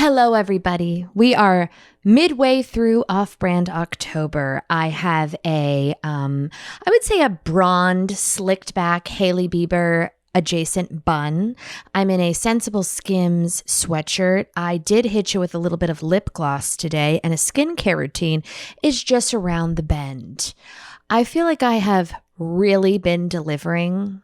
Hello, everybody. We are midway through Off-Brand October. I have I would say a blonde, slicked back Hailey Bieber adjacent bun. I'm in a Sensible Skims sweatshirt. I did hit you with a little bit of lip gloss today, and a skincare routine is just around the bend. I feel like I have really been delivering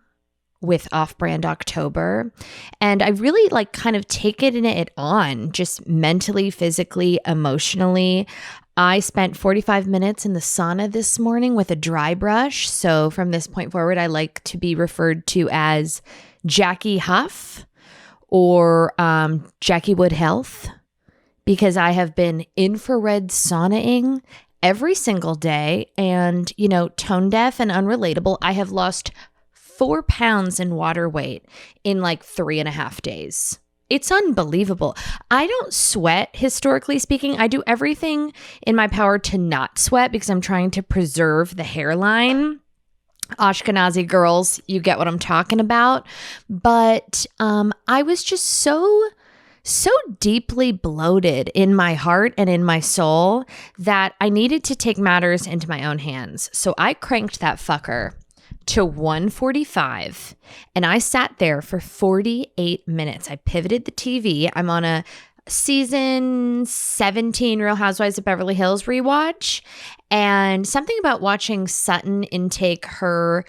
with Off-Brand October. And I really kind of taken it on, just mentally, physically, emotionally. I spent 45 minutes in the sauna this morning with a dry brush. So from this point forward, I like to be referred to as Jackie Huff or Jackie Wood Health, because I have been infrared saunaing every single day. And, tone deaf and unrelatable, I have lost 4 pounds in water weight in 3.5 days. It's unbelievable. I don't sweat, historically speaking. I do everything in my power to not sweat because I'm trying to preserve the hairline. Ashkenazi girls, you get what I'm talking about. But I was just so deeply bloated in my heart and in my soul that I needed to take matters into my own hands. So I cranked that fucker to 145, and I sat there for 48 minutes. I pivoted the TV. I'm on a season 17 Real Housewives of Beverly Hills rewatch, and something about watching Sutton intake her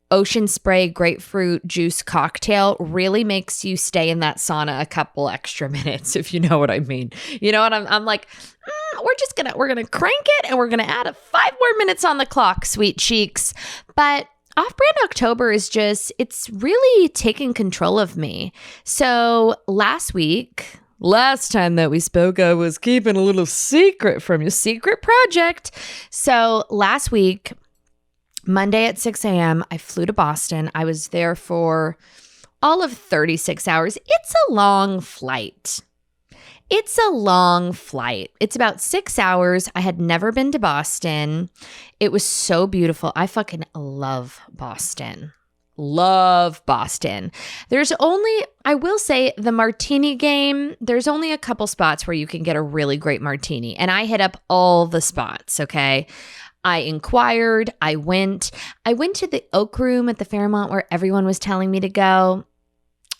ocean spray grapefruit juice cocktail really makes you stay in that sauna a couple extra minutes, if you know what I mean. You know what I'm like, we're gonna crank it, and we're gonna add 5 more minutes on the clock, sweet cheeks. But Off-Brand October is it's really taking control of me. So last time that we spoke, I was keeping a little secret from you, secret project. So last week, Monday at 6 a.m., I flew to Boston. I was there for all of 36 hours. It's a long flight. It's about 6 hours. I had never been to Boston. It was so beautiful. I fucking love Boston. There's only, I will say, the martini game, there's only a couple spots where you can get a really great martini. And I hit up all the spots, okay? I inquired. I went to the Oak Room at the Fairmont where everyone was telling me to go.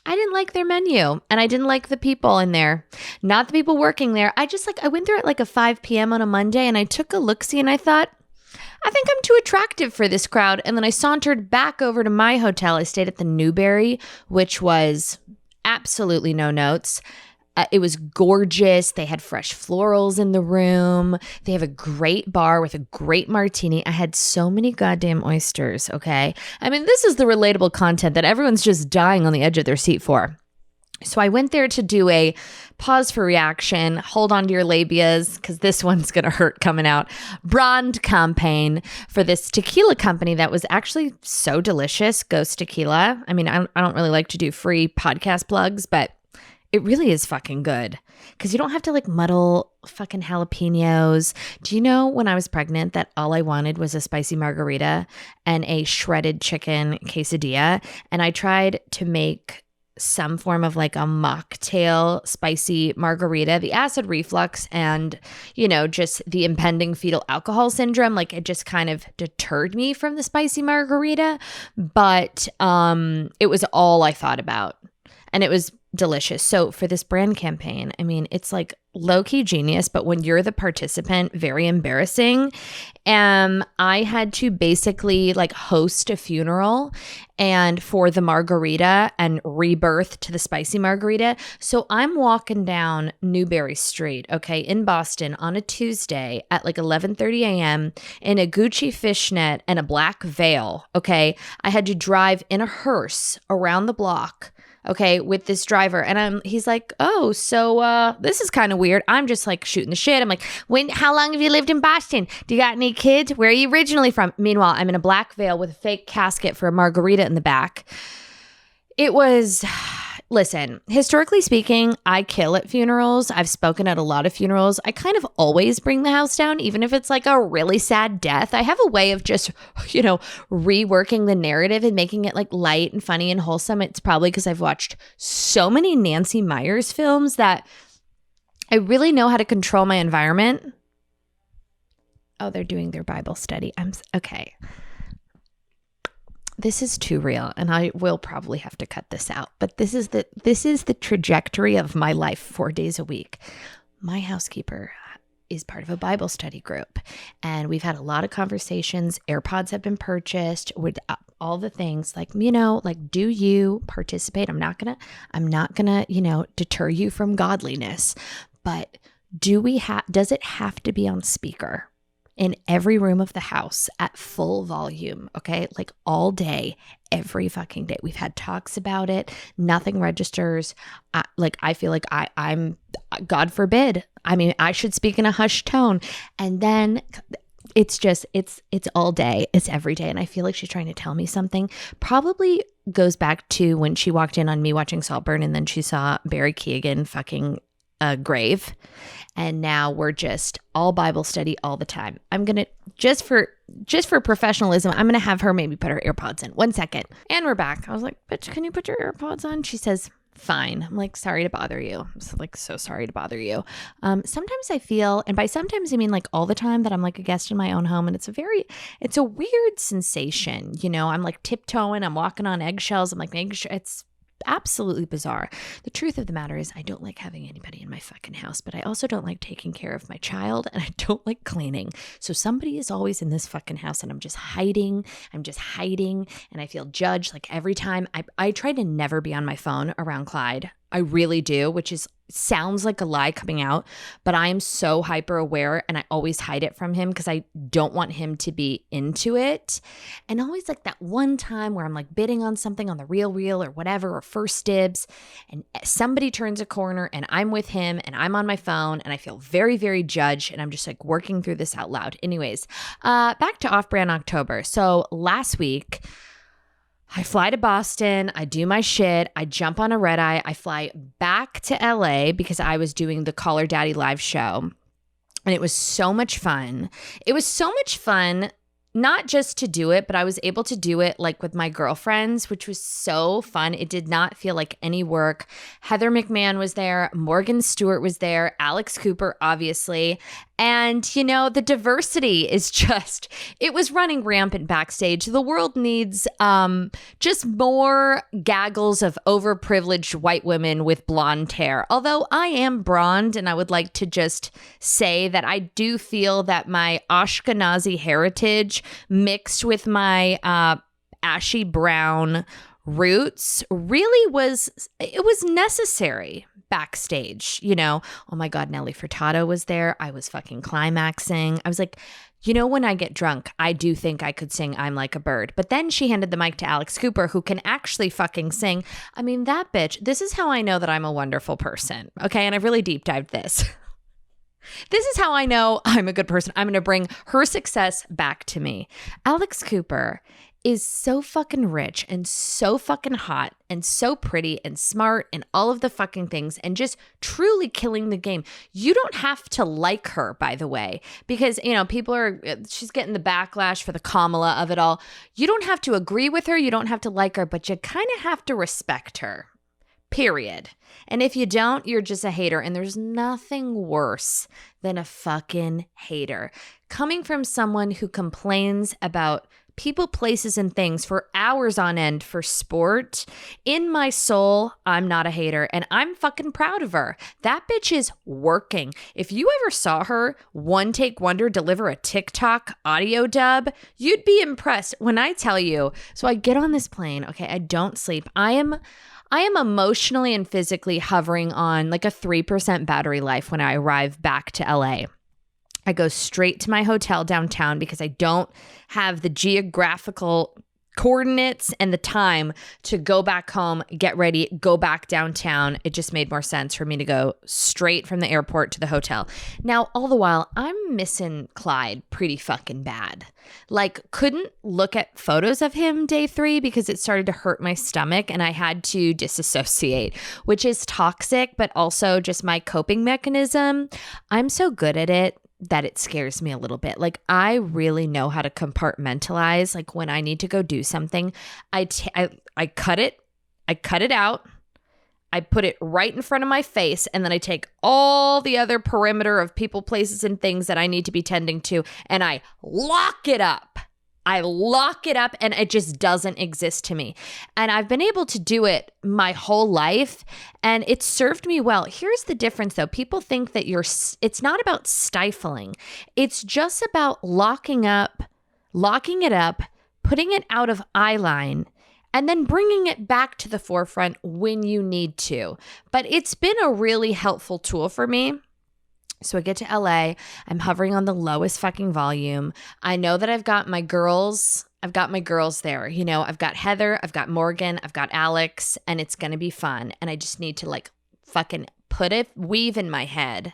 I didn't like their menu, and I didn't like the people in there, not the people working there. I went there at a 5 p.m. on a Monday, and I took a look-see, and I thought, I think I'm too attractive for this crowd. And then I sauntered back over to my hotel. I stayed at the Newberry, which was absolutely no notes. It was gorgeous. They had fresh florals in the room. They have a great bar with a great martini. I had so many goddamn oysters, okay? I mean, this is the relatable content that everyone's just dying on the edge of their seat for. So I went there to do a pause for reaction, hold on to your labias, because this one's going to hurt coming out, brand campaign for this tequila company that was actually so delicious, Ghost Tequila. I mean, I don't really like to do free podcast plugs, but it really is fucking good because you don't have to muddle fucking jalapenos. Do you know when I was pregnant that all I wanted was a spicy margarita and a shredded chicken quesadilla? And I tried to make some form of a mocktail spicy margarita. The acid reflux and, just the impending fetal alcohol syndrome, it just kind of deterred me from the spicy margarita. But it was all I thought about. And it was delicious. So for this brand campaign, I mean, it's low-key genius, but when you're the participant, very embarrassing. I had to basically host a funeral and for the margarita and rebirth to the spicy margarita. So I'm walking down Newberry Street, okay, in Boston on a Tuesday at 11:30 a.m. in a Gucci fishnet and a black veil, okay? I had to drive in a hearse around the block, okay, with this driver. And he's like, oh, so this is kind of weird. I'm just shooting the shit. I'm like, how long have you lived in Boston? Do you got any kids? Where are you originally from? Meanwhile, I'm in a black veil with a fake casket for a margarita in the back. It was, listen, historically speaking, I kill at funerals. I've spoken at a lot of funerals. I kind of always bring the house down, even if it's a really sad death. I have a way of just, reworking the narrative and making it light and funny and wholesome. It's probably because I've watched so many Nancy Meyers films that I really know how to control my environment. Oh, they're doing their Bible study. Okay. This is too real, and I will probably have to cut this out. But this is the trajectory of my life 4 days a week. My housekeeper is part of a Bible study group, and we've had a lot of conversations. AirPods have been purchased with all the things, like, like, do you participate? I'm not gonna, deter you from godliness, but does it have to be on speaker in every room of the house at full volume? Okay. Like all day, every fucking day. We've had talks about it. Nothing registers. I feel like I'm, God forbid. I mean, I should speak in a hushed tone. And then it's all day. It's every day. And I feel like she's trying to tell me something. Probably goes back to when she walked in on me watching Saltburn, and then she saw Barry Keoghan fucking a grave. And now we're just all Bible study all the time. I'm going to, just for professionalism, I'm going to have her maybe put her AirPods in. 1 second. And we're back. I was like, bitch, can you put your AirPods on? She says, fine. I'm like, sorry to bother you. I'm so sorry to bother you. Sometimes I feel, and by sometimes I mean like all the time, that I'm like a guest in my own home. And it's a weird sensation. I'm like tiptoeing. I'm walking on eggshells. I'm like making sure it's absolutely bizarre. The truth of the matter is I don't like having anybody in my fucking house, but I also don't like taking care of my child, and I don't like cleaning. So somebody is always in this fucking house, and I'm just hiding, and I feel judged. Like every time I try to never be on my phone around Clyde. I really do, which sounds like a lie coming out, but I am so hyper aware, and I always hide it from him because I don't want him to be into it. And always like that one time where I'm like bidding on something on the Real or whatever, or First Dibs, and somebody turns a corner and I'm with him and I'm on my phone and I feel very, very judged, and I'm just like working through this out loud. Anyways, back to Off-Brand October. So last week, I fly to Boston, I do my shit, I jump on a red eye, I fly back to LA because I was doing the Call Her Daddy live show. And it was so much fun. It was so much fun, not just to do it, but I was able to do it like with my girlfriends, which was so fun. It did not feel like any work. Heather McMahon was there. Morgan Stewart was there. Alex Cooper, obviously. And, the diversity is it was running rampant backstage. The world needs just more gaggles of overprivileged white women with blonde hair. Although I am blonde, and I would like to just say that I do feel that my Ashkenazi heritage mixed with my ashy brown roots really was necessary backstage. Oh my God, Nelly Furtado was there. I was fucking climaxing. I was like, when I get drunk, I do think I could sing I'm Like a Bird. But then she handed the mic to Alex Cooper, who can actually fucking sing. I mean, that bitch, this is how I know that I'm a wonderful person. Okay. And I've really deep dived this. This is how I know I'm a good person. I'm going to bring her success back to me. Alex Cooper is so fucking rich and so fucking hot and so pretty and smart and all of the fucking things, and just truly killing the game. You don't have to like her, by the way, because, she's getting the backlash for the Kamala of it all. You don't have to agree with her. You don't have to like her, but you kind of have to respect her. Period. And if you don't, you're just a hater. And there's nothing worse than a fucking hater. Coming from someone who complains about people, places, and things for hours on end for sport, in my soul, I'm not a hater. And I'm fucking proud of her. That bitch is working. If you ever saw her one take wonder deliver a TikTok audio dub, you'd be impressed when I tell you. So I get on this plane. Okay, I don't sleep. I am emotionally and physically hovering on like a 3% battery life when I arrive back to LA. I go straight to my hotel downtown because I don't have the geographical coordinates and the time to go back home, get ready, go back downtown. It just made more sense for me to go straight from the airport to the hotel. Now, all the while, I'm missing Clyde pretty fucking bad. Like, couldn't look at photos of him day 3 because it started to hurt my stomach and I had to disassociate, which is toxic, but also just my coping mechanism. I'm so good at it that it scares me a little bit. Like, I really know how to compartmentalize. Like, when I need to go do something, I cut it out. I put it right in front of my face, and then I take all the other perimeter of people, places, and things that I need to be tending to, and I lock it up. I lock it up, and it just doesn't exist to me. And I've been able to do it my whole life, and it's served me well. Here's the difference, though. People think that it's not about stifling. It's just about locking it up, putting it out of eye line, and then bringing it back to the forefront when you need to. But it's been a really helpful tool for me. So I get to LA, I'm hovering on the lowest fucking volume. I know that I've got my girls there. You know, I've got Heather, I've got Morgan, I've got Alex, and it's going to be fun. And I just need to like fucking weave in my head,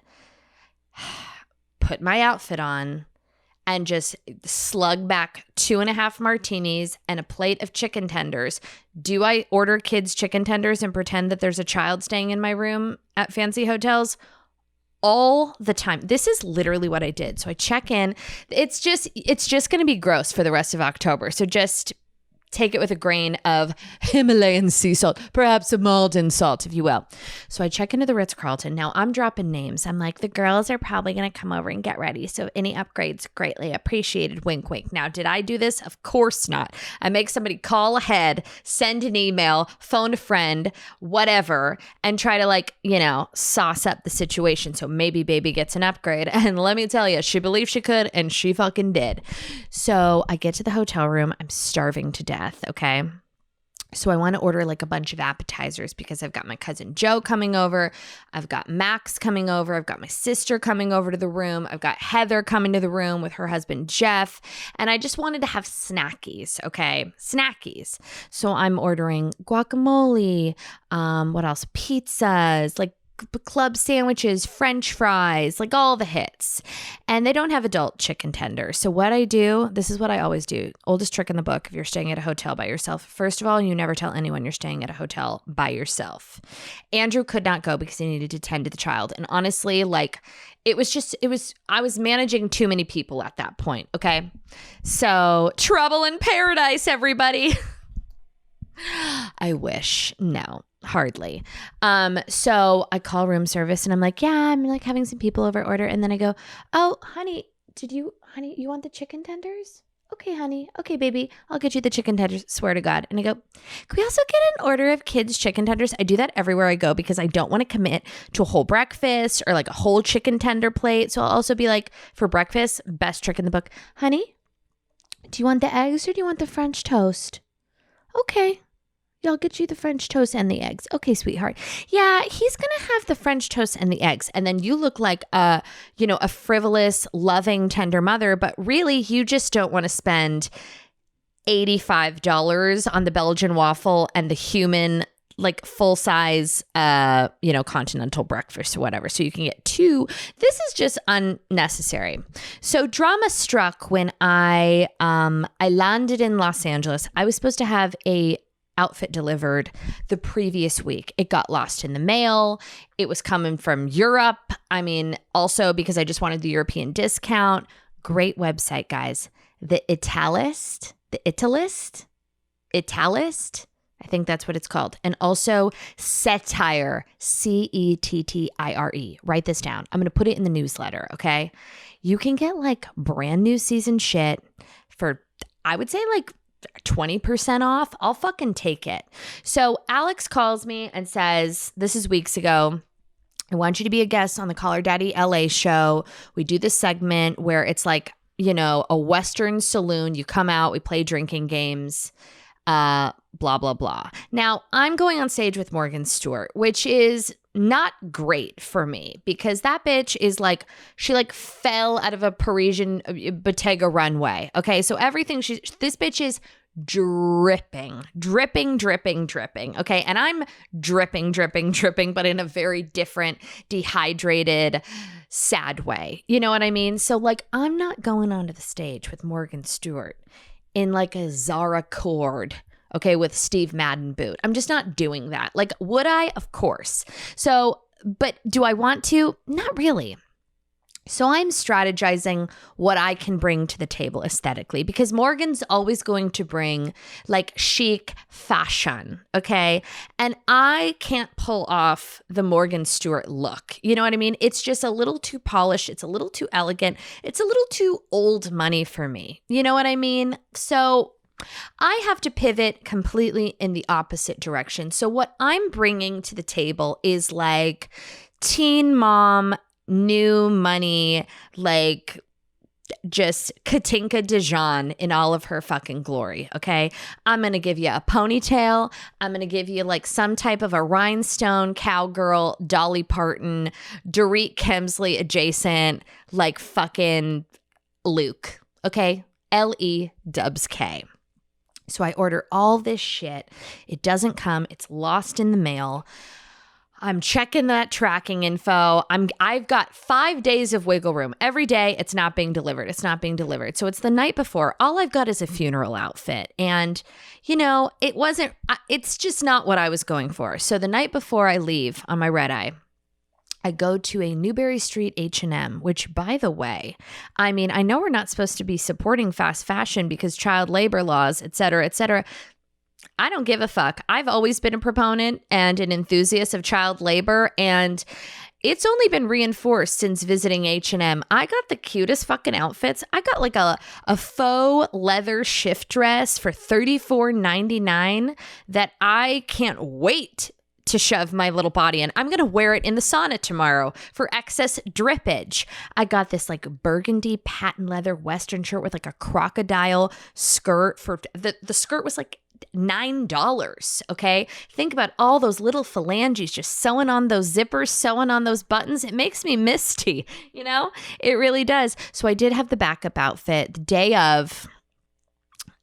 put my outfit on, and just slug back 2.5 martinis and a plate of chicken tenders. Do I order kids chicken tenders and pretend that there's a child staying in my room at fancy hotels? All the time. This is literally what I did. So I check in. It's just going to be gross for the rest of October. So just take it with a grain of Himalayan sea salt, perhaps a Malden salt, if you will. So I check into the Ritz-Carlton. Now I'm dropping names. I'm like, the girls are probably going to come over and get ready. So any upgrades, greatly appreciated. Wink, wink. Now, did I do this? Of course not. I make somebody call ahead, send an email, phone a friend, whatever, and try to like, you know, sauce up the situation. So maybe baby gets an upgrade. And let me tell you, she believed she could, and she fucking did. So I get to the hotel room. I'm starving to death. Okay. So I want to order like a bunch of appetizers because I've got my cousin Joe coming over. I've got Max coming over. I've got my sister coming over to the room. I've got Heather coming to the room with her husband, Jeff. And I just wanted to have snackies. Okay. Snackies. So I'm ordering guacamole. What else? Pizzas, like club sandwiches, French fries, like all the hits. And they don't have adult chicken tenders. So what I do, this is what I always do. Oldest trick in the book if you're staying at a hotel by yourself. First of all, you never tell anyone you're staying at a hotel by yourself. Andrew could not go because he needed to tend to the child. And honestly, like I was managing too many people at that point. Okay. So trouble in paradise, everybody. I wish. No. Hardly. So I call room service and I'm like, yeah, I'm like having some people over order. And then I go, oh, honey, you want the chicken tenders? Okay, honey. Okay, baby. I'll get you the chicken tenders. Swear to God. And I go, can we also get an order of kids chicken tenders? I do that everywhere I go because I don't want to commit to a whole breakfast or like a whole chicken tender plate. So I'll also be like, for breakfast, best trick in the book. Honey, do you want the eggs or do you want the French toast? Okay. I'll get you the French toast and the eggs. Okay, sweetheart. Yeah, he's going to have the French toast and the eggs. And then you look like a frivolous, loving, tender mother, but really you just don't want to spend $85 on the Belgian waffle and the human like full size, continental breakfast or whatever. So you can get two. This is just unnecessary. So drama struck when I landed in Los Angeles. I was supposed to have a outfit delivered the previous week. It got lost in the mail. It was coming from Europe. I mean, also because I just wanted the European discount. Great website, guys. The Italist. I think that's what it's called. And also Cettire, Cettire. Write this down. I'm going to put it in the newsletter, okay? You can get like brand new season shit for, I would say like 20% off. I'll fucking take it. So Alex calls me and says, this is weeks ago, I want you to be a guest on the Call Her Daddy LA show. We do this segment where it's like, a Western saloon. You come out, we play drinking games, blah, blah, blah. Now I'm going on stage with Morgan Stewart, which is not great for me because that bitch is like, she like fell out of a Parisian Bottega runway. Okay. So everything this bitch is dripping. Okay. And I'm dripping, but in a very different, dehydrated, sad way. You know what I mean? So like, I'm not going onto the stage with Morgan Stewart in like a Zara cord. Okay, with Steve Madden boot. I'm just not doing that. Like, would I? Of course. So, but do I want to? Not really. So I'm strategizing what I can bring to the table aesthetically, because Morgan's always going to bring like chic fashion, okay? And I can't pull off the Morgan Stewart look. You know what I mean? It's just a little too polished. It's a little too elegant. It's a little too old money for me. You know what I mean? So I have to pivot completely in the opposite direction. So what I'm bringing to the table is like teen mom, new money, like just Katinka Dijon in all of her fucking glory, okay? I'm going to give you a ponytail. I'm going to give you like some type of a rhinestone, cowgirl, Dolly Parton, Dorit Kemsley adjacent, like fucking Luke, okay? L-E dubs K. So I order all this shit. It doesn't come. It's lost in the mail. I'm checking that tracking info. I've got 5 days of wiggle room. Every day it's not being delivered. It's not being delivered. So it's the night before. All I've got is a funeral outfit. And, you know, it's just not what I was going for. So the night before I leave on my red eye, I go to a Newbury Street H&M, which, by the way, I mean, I know we're not supposed to be supporting fast fashion because child labor laws, et cetera, et cetera. I don't give a fuck. I've always been a proponent and an enthusiast of child labor, and it's only been reinforced since visiting H&M. I got the cutest fucking outfits. I got like a faux leather shift dress for $34.99 that I can't wait to shove my little body in. I'm going to wear it in the sauna tomorrow for excess drippage. I got this like burgundy patent leather Western shirt with like a crocodile skirt for the skirt was like $9. Okay. Think about all those little phalanges just sewing on those zippers, sewing on those buttons. It makes me misty, you know, it really does. So I did have the backup outfit the day of.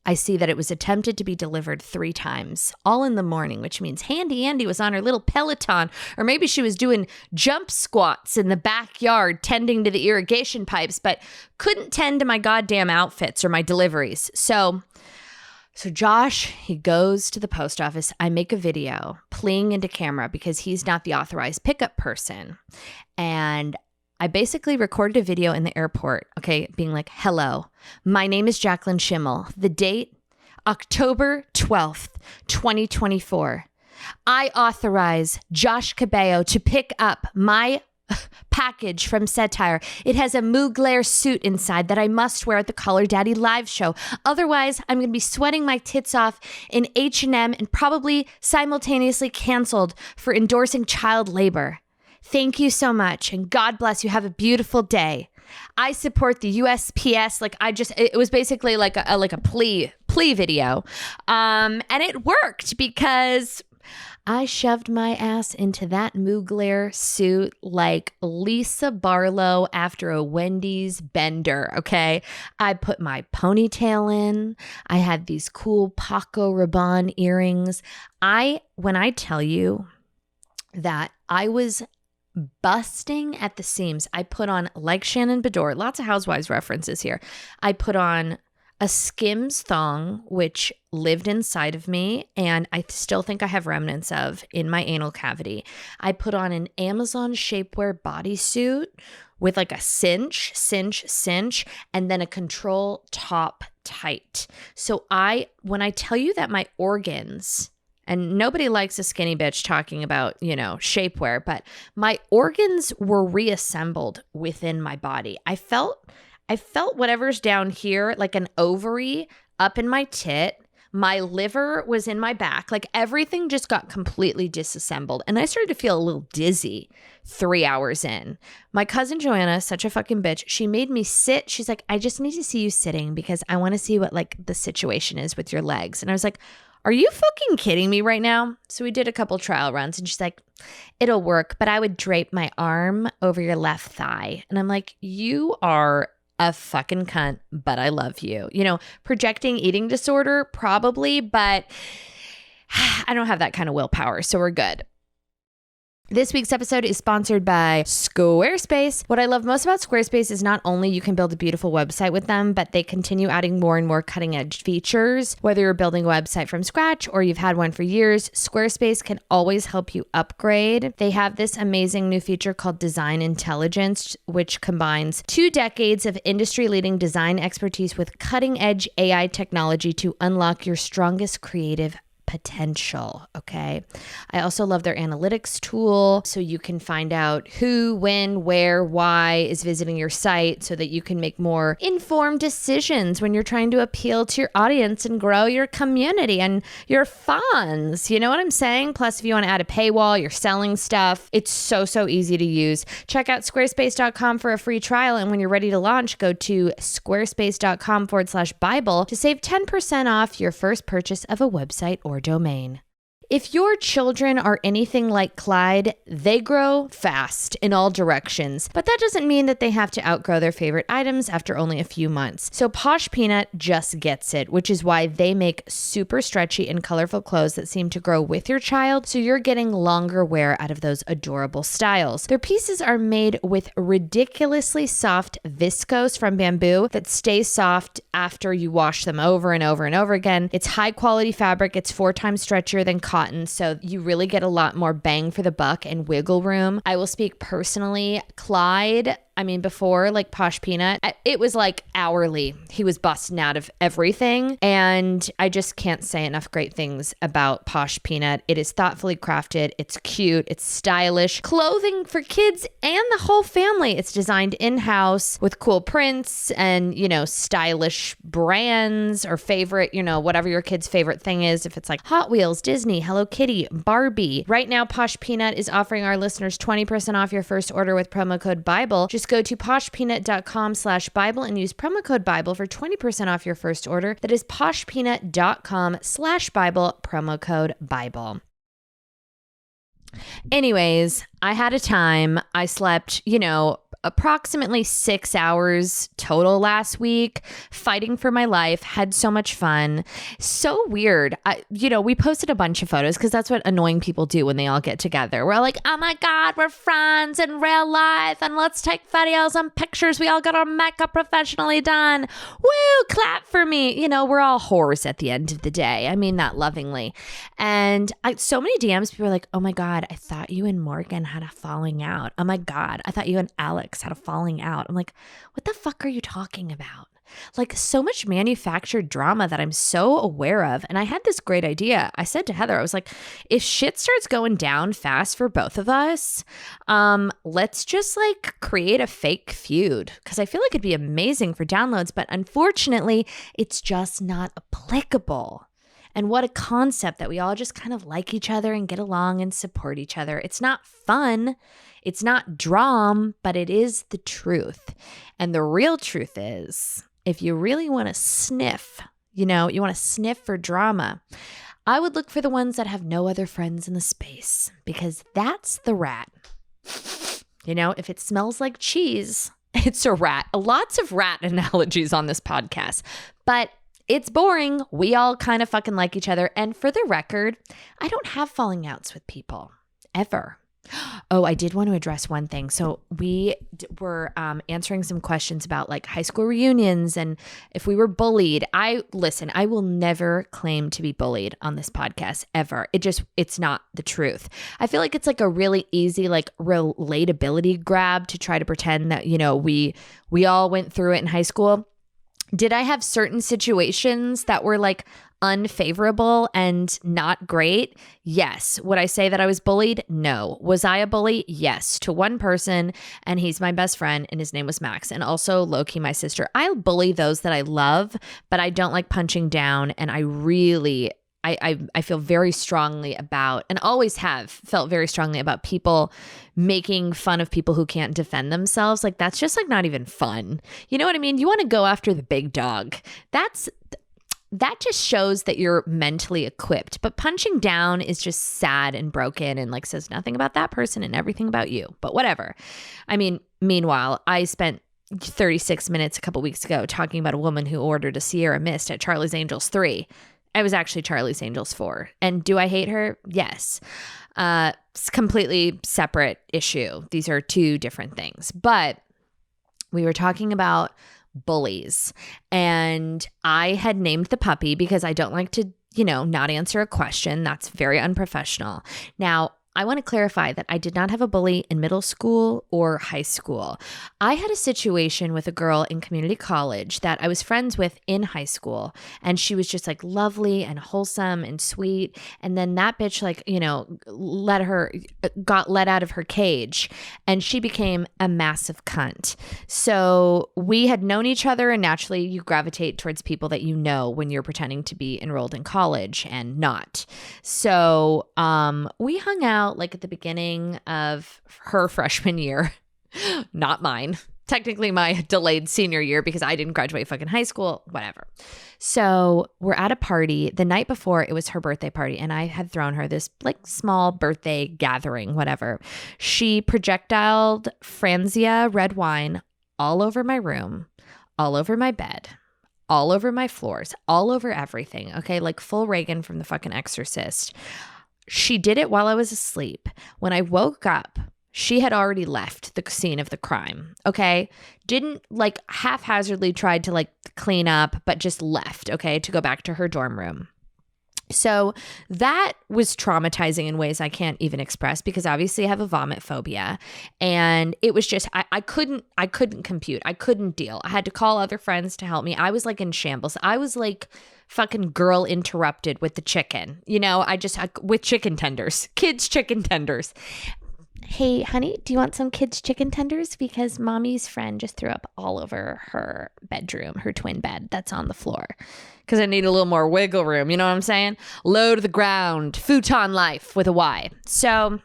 I see that it was attempted to be delivered 3 times, all in the morning, which means Handy Andy was on her little Peloton, or maybe she was doing jump squats in the backyard tending to the irrigation pipes, but couldn't tend to my goddamn outfits or my deliveries. So Josh, he goes to the post office. I make a video playing into camera because he's not the authorized pickup person. And I basically recorded a video in the airport, okay, being like, hello, my name is Jacqueline Schimmel. The date, October 12th, 2024. I authorize Josh Cabello to pick up my package from Satire. It has a Mugler suit inside that I must wear at the Color Daddy live show. Otherwise, I'm going to be sweating my tits off in H&M and probably simultaneously canceled for endorsing child labor. Thank you so much, and God bless you. Have a beautiful day. I support the USPS. It was basically like a plea video. And it worked because I shoved my ass into that Mugler suit like Lisa Barlow after a Wendy's bender, okay? I put my ponytail in. I had these cool Paco Rabanne earrings. When I tell you that I was busting at the seams, I put on, like Shannon Bedore, lots of Housewives references here. I put on a Skims thong, which lived inside of me, and I still think I have remnants of in my anal cavity. I put on an Amazon shapewear bodysuit with like a cinch, and then a control top tight. So when I tell you that my organs, and nobody likes a skinny bitch talking about, shapewear, but my organs were reassembled within my body. I felt whatever's down here, like an ovary up in my tit. My liver was in my back. Like everything just got completely disassembled. And I started to feel a little dizzy 3 hours in. My cousin Joanna, such a fucking bitch, she made me sit. She's like, I just need to see you sitting because I want to see what like the situation is with your legs. And I was like, are you fucking kidding me right now? So we did a couple trial runs and she's like, it'll work, but I would drape my arm over your left thigh. And I'm like, you are a fucking cunt, but I love you. Projecting eating disorder, probably, but I don't have that kind of willpower, so we're good. This week's episode is sponsored by Squarespace. What I love most about Squarespace is not only you can build a beautiful website with them, but they continue adding more and more cutting edge features. Whether you're building a website from scratch or you've had one for years, Squarespace can always help you upgrade. They have this amazing new feature called Design Intelligence, which combines 2 decades of industry-leading design expertise with cutting edge AI technology to unlock your strongest creative potential. Okay. I also love their analytics tool. So you can find out who, when, where, why is visiting your site so that you can make more informed decisions when you're trying to appeal to your audience and grow your community and your fans. You know what I'm saying? Plus, if you want to add a paywall, you're selling stuff. It's so easy to use. Check out squarespace.com for a free trial. And when you're ready to launch, go to squarespace.com/Bible to save 10% off your first purchase of a website or domain. If your children are anything like Clyde, they grow fast in all directions, but that doesn't mean that they have to outgrow their favorite items after only a few months. So Posh Peanut just gets it, which is why they make super stretchy and colorful clothes that seem to grow with your child, so you're getting longer wear out of those adorable styles. Their pieces are made with ridiculously soft viscose from bamboo that stays soft after you wash them over and over and over again. It's high quality fabric. It's 4 times stretchier than cotton, so you really get a lot more bang for the buck and wiggle room. I will speak personally. Clyde, before like Posh Peanut, it was like hourly. He was busting out of everything. And I just can't say enough great things about Posh Peanut. It is thoughtfully crafted. It's cute. It's stylish. Clothing for kids and the whole family. It's designed in-house with cool prints and, stylish brands or favorite, whatever your kid's favorite thing is. If it's like Hot Wheels, Disney, Hello Kitty, Barbie. Right now, Posh Peanut is offering our listeners 20% off your first order with promo code Bible. Just go to poshpeanut.com/Bible and use promo code Bible for 20% off your first order. That is poshpeanut.com/Bible, promo code Bible. Anyways, I had a time. I slept, approximately 6 hours total last week, fighting for my life, had so much fun. So weird. We posted a bunch of photos because that's what annoying people do when they all get together. We're like, oh my God, we're friends in real life and let's take videos and pictures. We all got our makeup professionally done. Woo, clap for me. We're all whores at the end of the day. I mean that lovingly. And so many DMs, people are like, oh my God, I thought you and Morgan had a falling out. Oh my God, I thought you and Alex had a falling out. I'm like, what the fuck are you talking about? Like so much manufactured drama that I'm so aware of. And I had this great idea. I said to Heather, I was like, if shit starts going down fast for both of us, let's just like create a fake feud. Cause I feel like it'd be amazing for downloads, but unfortunately it's just not applicable. And what a concept that we all just kind of like each other and get along and support each other. It's not fun. It's not drama, but it is the truth. And the real truth is, if you really want to sniff, you want to sniff for drama, I would look for the ones that have no other friends in the space, because that's the rat. If it smells like cheese, it's a rat. Lots of rat analogies on this podcast, but it's boring. We all kind of fucking like each other. And for the record, I don't have falling outs with people ever. Oh, I did want to address one thing. So we were answering some questions about like high school reunions and if we were bullied. I will never claim to be bullied on this podcast ever. It's not the truth. I feel like it's like a really easy like relatability grab to try to pretend that, we all went through it in high school. Did I have certain situations that were like unfavorable and not great? Yes. Would I say that I was bullied? No. Was I a bully? Yes. To one person, and he's my best friend, and his name was Max, and also Loki, my sister. I bully those that I love, but I don't like punching down, and I feel very strongly about, and always have felt very strongly about, people making fun of people who can't defend themselves. Like, that's just like not even fun. You know what I mean? You want to go after the big dog. That just shows that you're mentally equipped. But punching down is just sad and broken and like says nothing about that person and everything about you. But whatever. I mean, meanwhile, I spent 36 minutes a couple weeks ago talking about a woman who ordered a Sierra Mist at Charlie's Angels 3. I was actually Charlie's Angels 4. And do I hate her? Yes. It's completely separate issue. These are two different things. But we were talking about bullies, and I had named the puppy because I don't like to, not answer a question. That's very unprofessional. Now, I want to clarify that I did not have a bully in middle school or high school. I had a situation with a girl in community college that I was friends with in high school, and she was just like lovely and wholesome and sweet. And then that bitch got let out of her cage, and she became a massive cunt. So we had known each other, and naturally you gravitate towards people that you know when you're pretending to be enrolled in college and not. So we hung out like at the beginning of her freshman year, not mine, technically my delayed senior year because I didn't graduate fucking high school, whatever. So we're at a party the night before. It was her birthday party, and I had thrown her this like small birthday gathering, whatever. She projectiled Franzia red wine all over my room, all over my bed, all over my floors, all over everything. Okay. Like full Reagan from the fucking Exorcist. She did it while I was asleep. When I woke up, she had already left the scene of the crime. Okay. Didn't like haphazardly tried to like clean up, but just left. Okay. To go back to her dorm room. So that was traumatizing in ways I can't even express because obviously I have a vomit phobia, and it was just, I couldn't compute. I couldn't deal. I had to call other friends to help me. I was like in shambles. I was like fucking girl interrupted with the chicken, with chicken tenders, kids chicken tenders. Hey, honey, do you want some kids chicken tenders? Because mommy's friend just threw up all over her bedroom, her twin bed that's on the floor. Because I need a little more wiggle room. You know what I'm saying? Low to the ground, futon life with a Y. So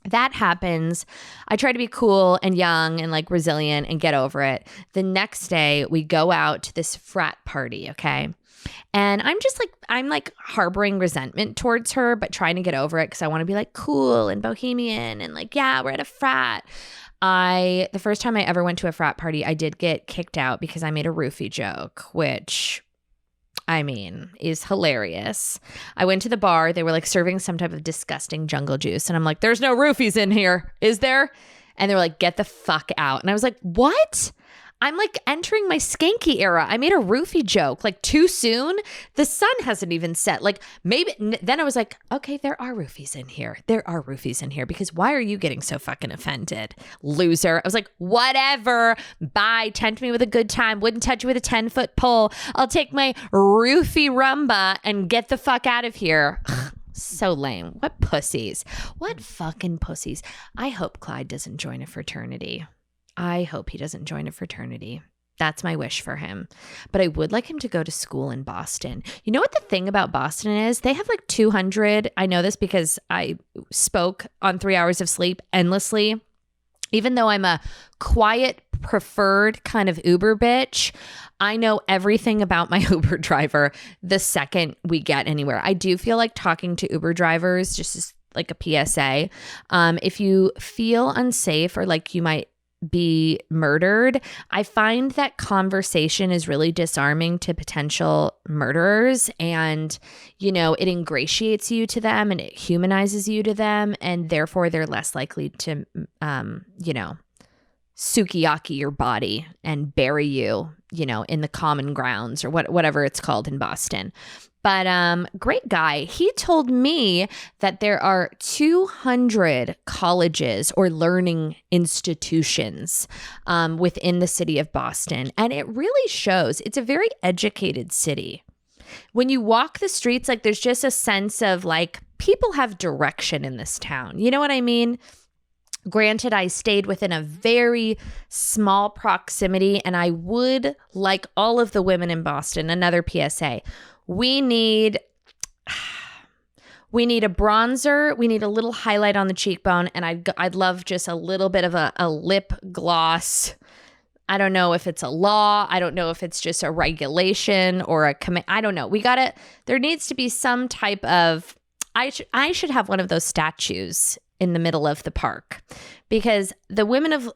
that happens. I try to be cool and young and like resilient and get over it. The next day we go out to this frat party. Okay. And I'm like harboring resentment towards her, but trying to get over it because I want to be like cool and bohemian and like, yeah, we're at a frat. The first time I ever went to a frat party, I did get kicked out because I made a roofie joke, which is hilarious. I went to the bar. They were like serving some type of disgusting jungle juice. And I'm like, there's no roofies in here, is there? And they were like, get the fuck out. And I was like, what? I'm like entering my skanky era. I made a roofie joke like too soon. The sun hasn't even set. Like maybe then I was like, okay, there are roofies in here. There are roofies in here because why are you getting so fucking offended, loser? I was like, whatever. Bye. Tempt me with a good time. Wouldn't touch you with a 10-foot pole. I'll take my roofie rumba and get the fuck out of here. So lame. What pussies. What fucking pussies. I hope Clyde doesn't join a fraternity. I hope he doesn't join a fraternity. That's my wish for him. But I would like him to go to school in Boston. You know what the thing about Boston is? They have like 200. I know this because I spoke on 3 hours of sleep endlessly. Even though I'm a quiet, preferred kind of Uber bitch, I know everything about my Uber driver the second we get anywhere. I do feel like talking to Uber drivers, just as like a PSA. If you feel unsafe or like you might be murdered, I find that conversation is really disarming to potential murderers, and it ingratiates you to them and it humanizes you to them, and therefore they're less likely to sukiyaki your body and bury you in the common grounds or whatever it's called in Boston. But great guy. He told me that there are 200 colleges or learning institutions within the city of Boston. And it really shows. It's a very educated city. When you walk the streets, like there's just a sense of like people have direction in this town. You know what I mean? Granted, I stayed within a very small proximity, and I would like all of the women in Boston, another PSA. We need a bronzer. We need a little highlight on the cheekbone, and I'd love just a little bit of a lip gloss. I don't know if it's a law. I don't know if it's just a regulation or a command. I don't know. There needs to be some type of, I should have one of those statues in the middle of the park, because the women of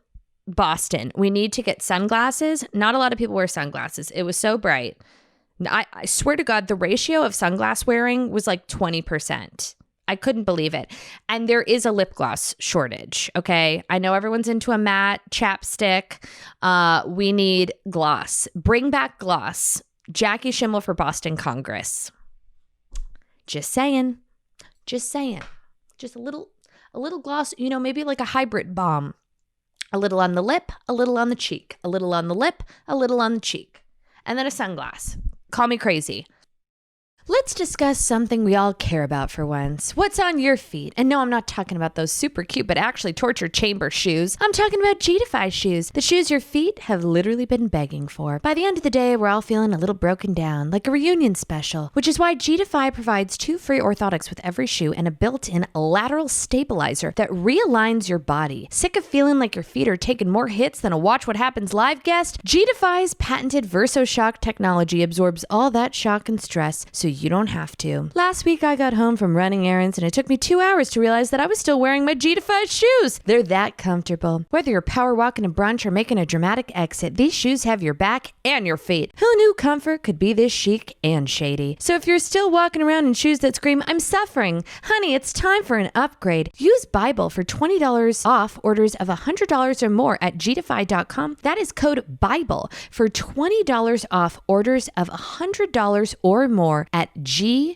Boston, we need to get sunglasses. Not a lot of people wear sunglasses. It was so bright. I swear to God, the ratio of sunglass wearing was like 20%. I couldn't believe it. And there is a lip gloss shortage, okay? I know everyone's into a matte chapstick. We need gloss. Bring back gloss. Jackie Schimmel for Boston Congress. Just saying. Just a little gloss, maybe like a hybrid balm. A little on the lip, a little on the cheek. A little on the lip, a little on the cheek. And then a sunglass. Call me crazy. Let's discuss something we all care about for once. What's on your feet? And no, I'm not talking about those super cute but actually torture chamber shoes. I'm talking about G-Defy shoes. The shoes your feet have literally been begging for. By the end of the day, we're all feeling a little broken down, like a reunion special, which is why G-Defy provides 2 free orthotics with every shoe and a built-in lateral stabilizer that realigns your body. Sick of feeling like your feet are taking more hits than a Watch What Happens live guest? G-Defy's patented VersoShock technology absorbs all that shock and stress so you don't have to. Last week, I got home from running errands and it took me 2 hours to realize that I was still wearing my G-Defy shoes. They're that comfortable. Whether you're power walking a brunch or making a dramatic exit, these shoes have your back and your feet. Who knew comfort could be this chic and shady? So if you're still walking around in shoes that scream, I'm suffering, honey, it's time for an upgrade. Use Bible for $20 off orders of $100 or more at gdefy.com. That is code BIBLE for $20 off orders of $100 or more at gdefy.com.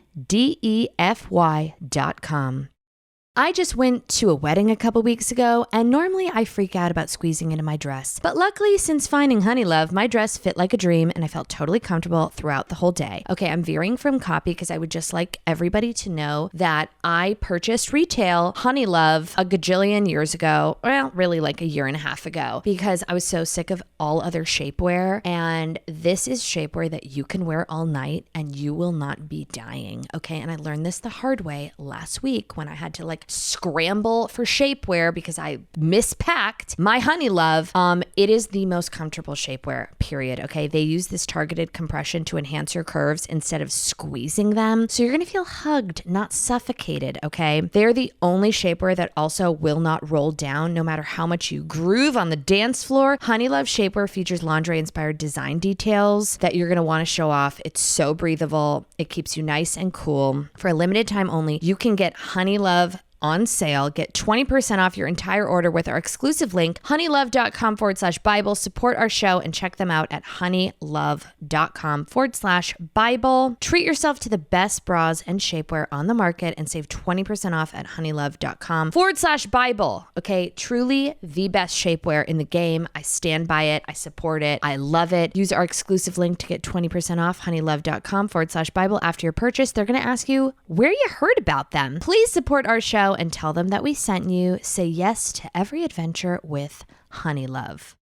I just went to a wedding a couple weeks ago, and normally I freak out about squeezing into my dress. But luckily, since finding Honey Love, my dress fit like a dream, and I felt totally comfortable throughout the whole day. Okay, I'm veering from copy because I would just like everybody to know that I purchased retail Honey Love a gajillion years ago, well, really like a year and a half ago, because I was so sick of all other shapewear, and this is shapewear that you can wear all night, and you will not be dying, okay? And I learned this the hard way last week when I had to scramble for shapewear because I mispacked my Honey Love. It is the most comfortable shapewear, period. Okay. They use this targeted compression to enhance your curves instead of squeezing them. So you're going to feel hugged, not suffocated. Okay. They're the only shapewear that also will not roll down no matter how much you groove on the dance floor. Honey Love shapewear features lingerie inspired design details that you're going to want to show off. It's so breathable. It keeps you nice and cool. For a limited time only, you can get Honey Love on sale. Get 20% off your entire order with our exclusive link, honeylove.com/Bible. Support our show and check them out at honeylove.com/Bible. Treat yourself to the best bras and shapewear on the market and save 20% off at honeylove.com/Bible. Okay, truly the best shapewear in the game. I stand by it. I support it. I love it. Use our exclusive link to get 20% off honeylove.com/Bible after your purchase. They're going to ask you where you heard about them. Please support our show and tell them that we sent you. Say yes to every adventure with Honey Love.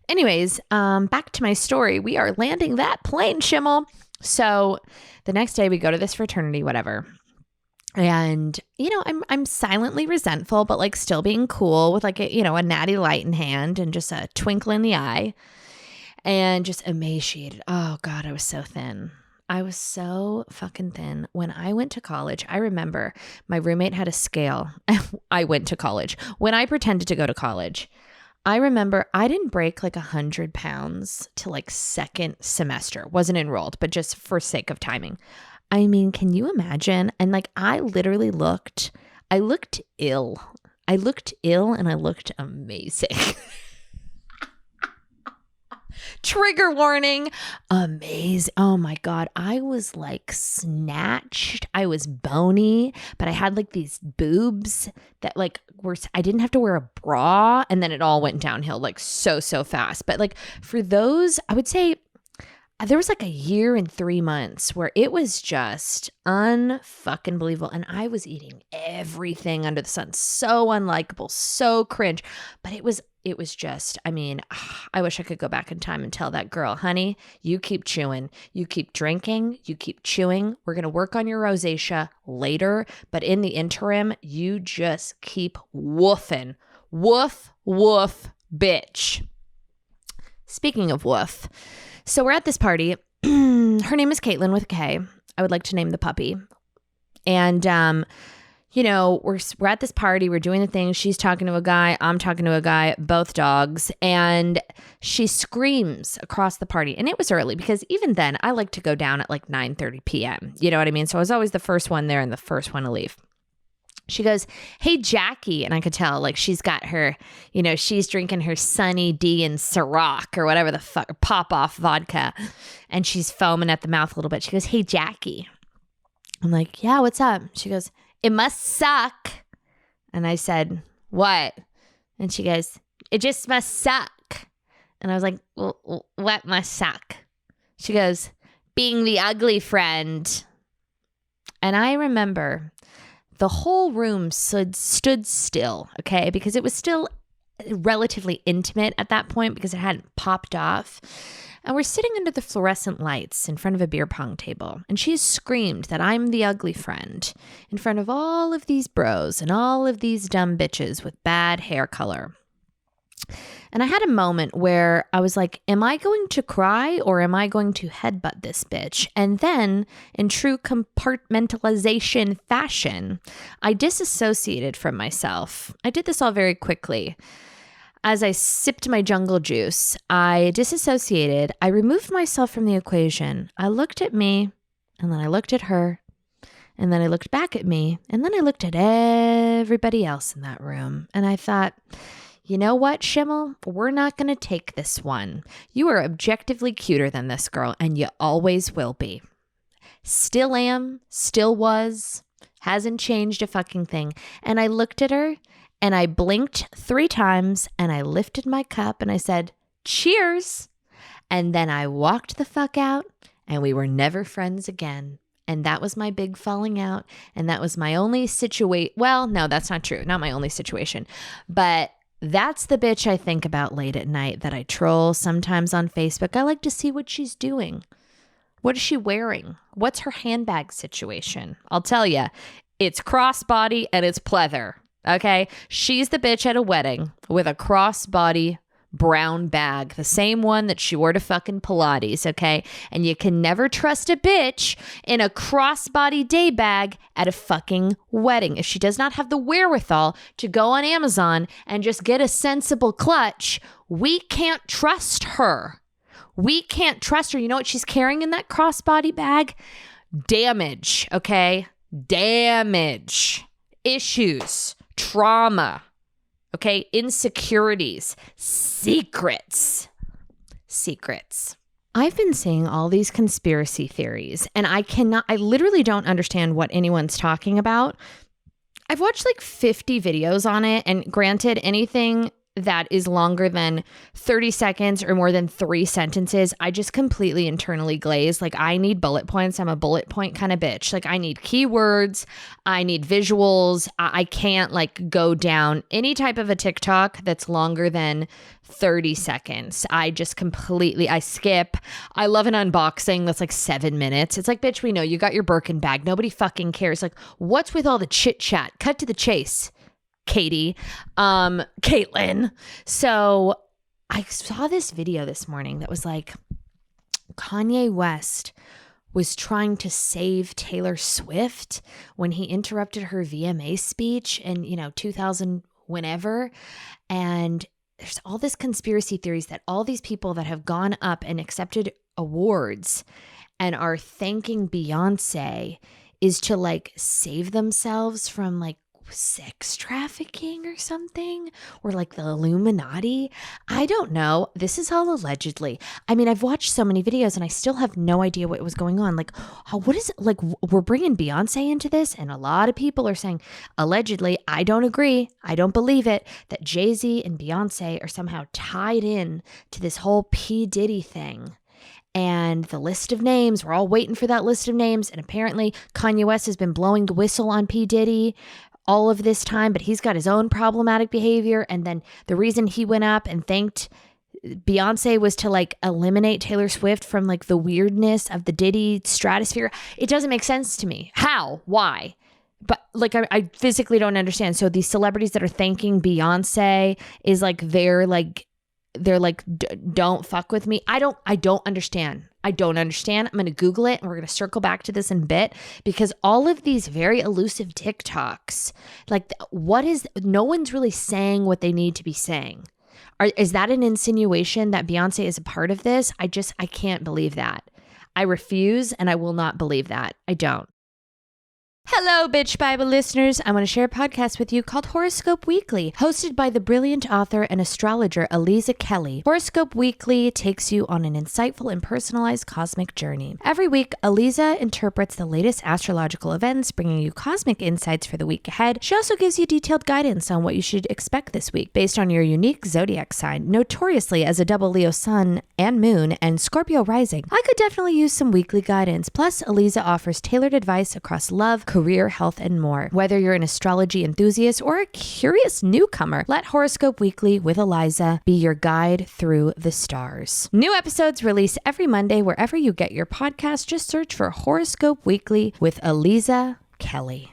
Anyways, back to my story. We are landing that plane, Schimmel. So the next day we go to this fraternity, whatever. And, I'm silently resentful, but still being cool with a natty light in hand and just a twinkle in the eye and just emaciated. Oh God, I was so thin. I was so fucking thin. When I went to college, I remember my roommate had a scale. I went to college. When I pretended to go to college, I remember I didn't break 100 pounds till second semester. Wasn't enrolled, but just for sake of timing. I mean, can you imagine? And I literally looked ill. I looked ill and I looked amazing. Trigger warning. Amazing. Oh my God. I was snatched. I was bony, but I had these boobs that I didn't have to wear a bra. And then it all went downhill so fast. But for those, I would say there was a year and 3 months where it was just unfucking believable. And I was eating everything under the sun. So unlikable, so cringe. But it was just, I wish I could go back in time and tell that girl, honey, you keep chewing, you keep drinking, you keep chewing. We're going to work on your rosacea later. But in the interim, you just keep woofing. Woof, woof, bitch. Speaking of woof. So we're at this party. Her name is Caitlin with a K. I would like to name the puppy. And we're at this party, we're doing the thing. She's talking to a guy, I'm talking to a guy, both dogs. And she screams across the party. And it was early because even then I like to go down at like 9:30 p.m. You know what I mean? So I was always the first one there and the first one to leave. She goes, "Hey, Jackie." And I could tell like she's got her, she's drinking her Sunny D and Ciroc or whatever the fuck, pop off vodka. And she's foaming at the mouth a little bit. She goes, "Hey, Jackie." I'm like, "Yeah, what's up?" She goes, "It must suck." And I said, "What?" And she goes, "It just must suck." And I was like, "Well, what must suck?" She goes, "Being the ugly friend." And I remember the whole room stood still, okay? Because it was still relatively intimate at that point because it hadn't popped off. And we're sitting under the fluorescent lights in front of a beer pong table. And she screamed that I'm the ugly friend in front of all of these bros and all of these dumb bitches with bad hair color. And I had a moment where I was like, am I going to cry or am I going to headbutt this bitch? And then in true compartmentalization fashion, I disassociated from myself. I did this all very quickly. As I sipped my jungle juice, I disassociated. I removed myself from the equation. I looked at me, and then I looked at her, and then I looked back at me, and then I looked at everybody else in that room. And I thought, you know what, Schimmel? We're not going to take this one. You are objectively cuter than this girl, and you always will be. Still am, still was, hasn't changed a fucking thing. And I looked at her, and I blinked 3 times, and I lifted my cup, and I said, "Cheers." And then I walked the fuck out, and we were never friends again. And that was my big falling out, and that was my only situation. Well, no, that's not true. Not my only situation. But that's the bitch I think about late at night that I troll sometimes on Facebook. I like to see what she's doing. What is she wearing? What's her handbag situation? I'll tell you, it's crossbody and it's pleather. Okay, she's the bitch at a wedding with a crossbody brown bag, the same one that she wore to fucking Pilates, okay? And you can never trust a bitch in a crossbody day bag at a fucking wedding. If she does not have the wherewithal to go on Amazon and just get a sensible clutch, we can't trust her. We can't trust her. You know what she's carrying in that crossbody bag? Damage, okay? Damage. Issues. Trauma, okay? Insecurities, secrets. I've been seeing all these conspiracy theories and I literally don't understand what anyone's talking about. I've watched like 50 videos on it, and granted, anything that is longer than 30 seconds or more than 3 sentences, I just completely internally glaze. Like, I need bullet points. I'm a bullet point kind of bitch. Like, I need keywords. I need visuals. I can't like go down any type of a TikTok that's longer than 30 seconds. I skip. I love an unboxing that's like 7 minutes. It's like, bitch, we know you got your Birkin bag. Nobody fucking cares. Like, what's with all the chit chat? Cut to the chase. Caitlin. So I saw this video this morning that was like, Kanye West was trying to save Taylor Swift when he interrupted her VMA speech in, 2000, whenever. And there's all this conspiracy theories that all these people that have gone up and accepted awards and are thanking Beyonce is to like save themselves from like sex trafficking or something, or like the Illuminati. I don't know. This is all allegedly. I mean, I've watched so many videos and I still have no idea what was going on. Like, what is it? Like, we're bringing Beyonce into this, and a lot of people are saying allegedly. I don't agree. I don't believe it, that Jay-Z and Beyonce are somehow tied in to this whole P. Diddy thing. And the list of names, we're all waiting for that list of names. And apparently Kanye West has been blowing the whistle on P. Diddy all of this time, but he's got his own problematic behavior. And then the reason he went up and thanked Beyonce was to like eliminate Taylor Swift from like the weirdness of the Diddy stratosphere. It doesn't make sense to me. How? Why? But like, I physically don't understand. So these celebrities that are thanking Beyonce is like their like they're like, don't fuck with me. I don't understand. I don't understand. I'm going to Google it and we're going to circle back to this in a bit, because all of these very elusive TikToks, like no one's really saying what they need to be saying. Is that an insinuation that Beyonce is a part of this? I can't believe that. I refuse, and I will not believe that. I don't. Hello, Bitch Bible listeners. I want to share a podcast with you called Horoscope Weekly, hosted by the brilliant author and astrologer Aliza Kelly. Horoscope Weekly takes you on an insightful and personalized cosmic journey. Every week, Aliza interprets the latest astrological events, bringing you cosmic insights for the week ahead. She also gives you detailed guidance on what you should expect this week based on your unique zodiac sign. Notoriously as a double Leo sun and moon and Scorpio rising, I could definitely use some weekly guidance. Plus, Aliza offers tailored advice across love, career, health, and more. Whether you're an astrology enthusiast or a curious newcomer, let Horoscope Weekly with Aliza be your guide through the stars. New episodes release every Monday wherever you get your podcast. Just search for Horoscope Weekly with Aliza Kelly.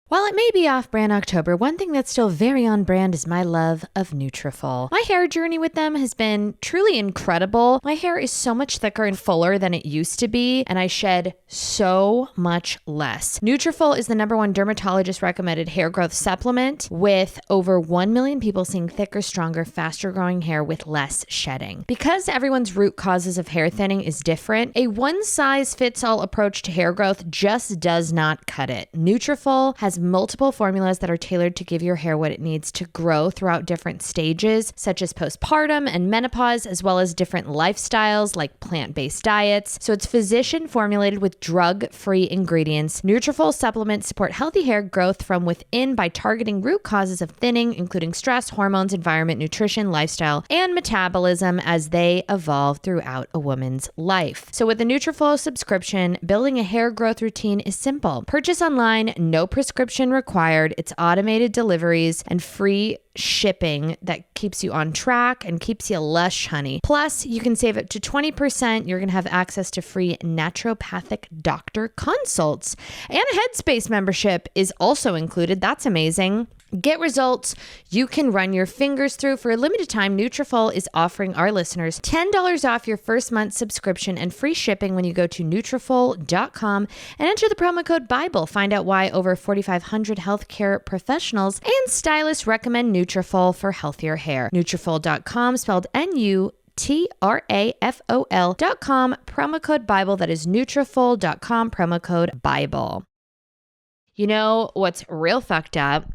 While it may be off-brand October, one thing that's still very on-brand is my love of Nutrafol. My hair journey with them has been truly incredible. My hair is so much thicker and fuller than it used to be, and I shed so much less. Nutrafol is the #1 dermatologist-recommended hair growth supplement, with over 1 million people seeing thicker, stronger, faster-growing hair with less shedding. Because everyone's root causes of hair thinning is different, a one-size-fits-all approach to hair growth just does not cut it. Nutrafol has multiple formulas that are tailored to give your hair what it needs to grow throughout different stages, such as postpartum and menopause, as well as different lifestyles like plant-based diets. So it's physician formulated with drug-free ingredients. Nutrafol supplements support healthy hair growth from within by targeting root causes of thinning, including stress, hormones, environment, nutrition, lifestyle, and metabolism as they evolve throughout a woman's life. So with the Nutrafol subscription, building a hair growth routine is simple. Purchase online, no prescription required. It's automated deliveries and free shipping that keeps you on track and keeps you lush, honey. Plus, you can save up to 20%. You're going to have access to free naturopathic doctor consults. And a Headspace membership is also included. That's amazing. Get results you can run your fingers through. For a limited time, Nutrafol is offering our listeners $10 off your first month subscription and free shipping when you go to Nutrafol.com and enter the promo code BIBLE. Find out why over 4,500 healthcare professionals and stylists recommend Nutrafol for healthier hair. Nutrafol.com, spelled Nutrafol.com, promo code BIBLE. That is Nutrafol.com, promo code BIBLE. You know what's real fucked up?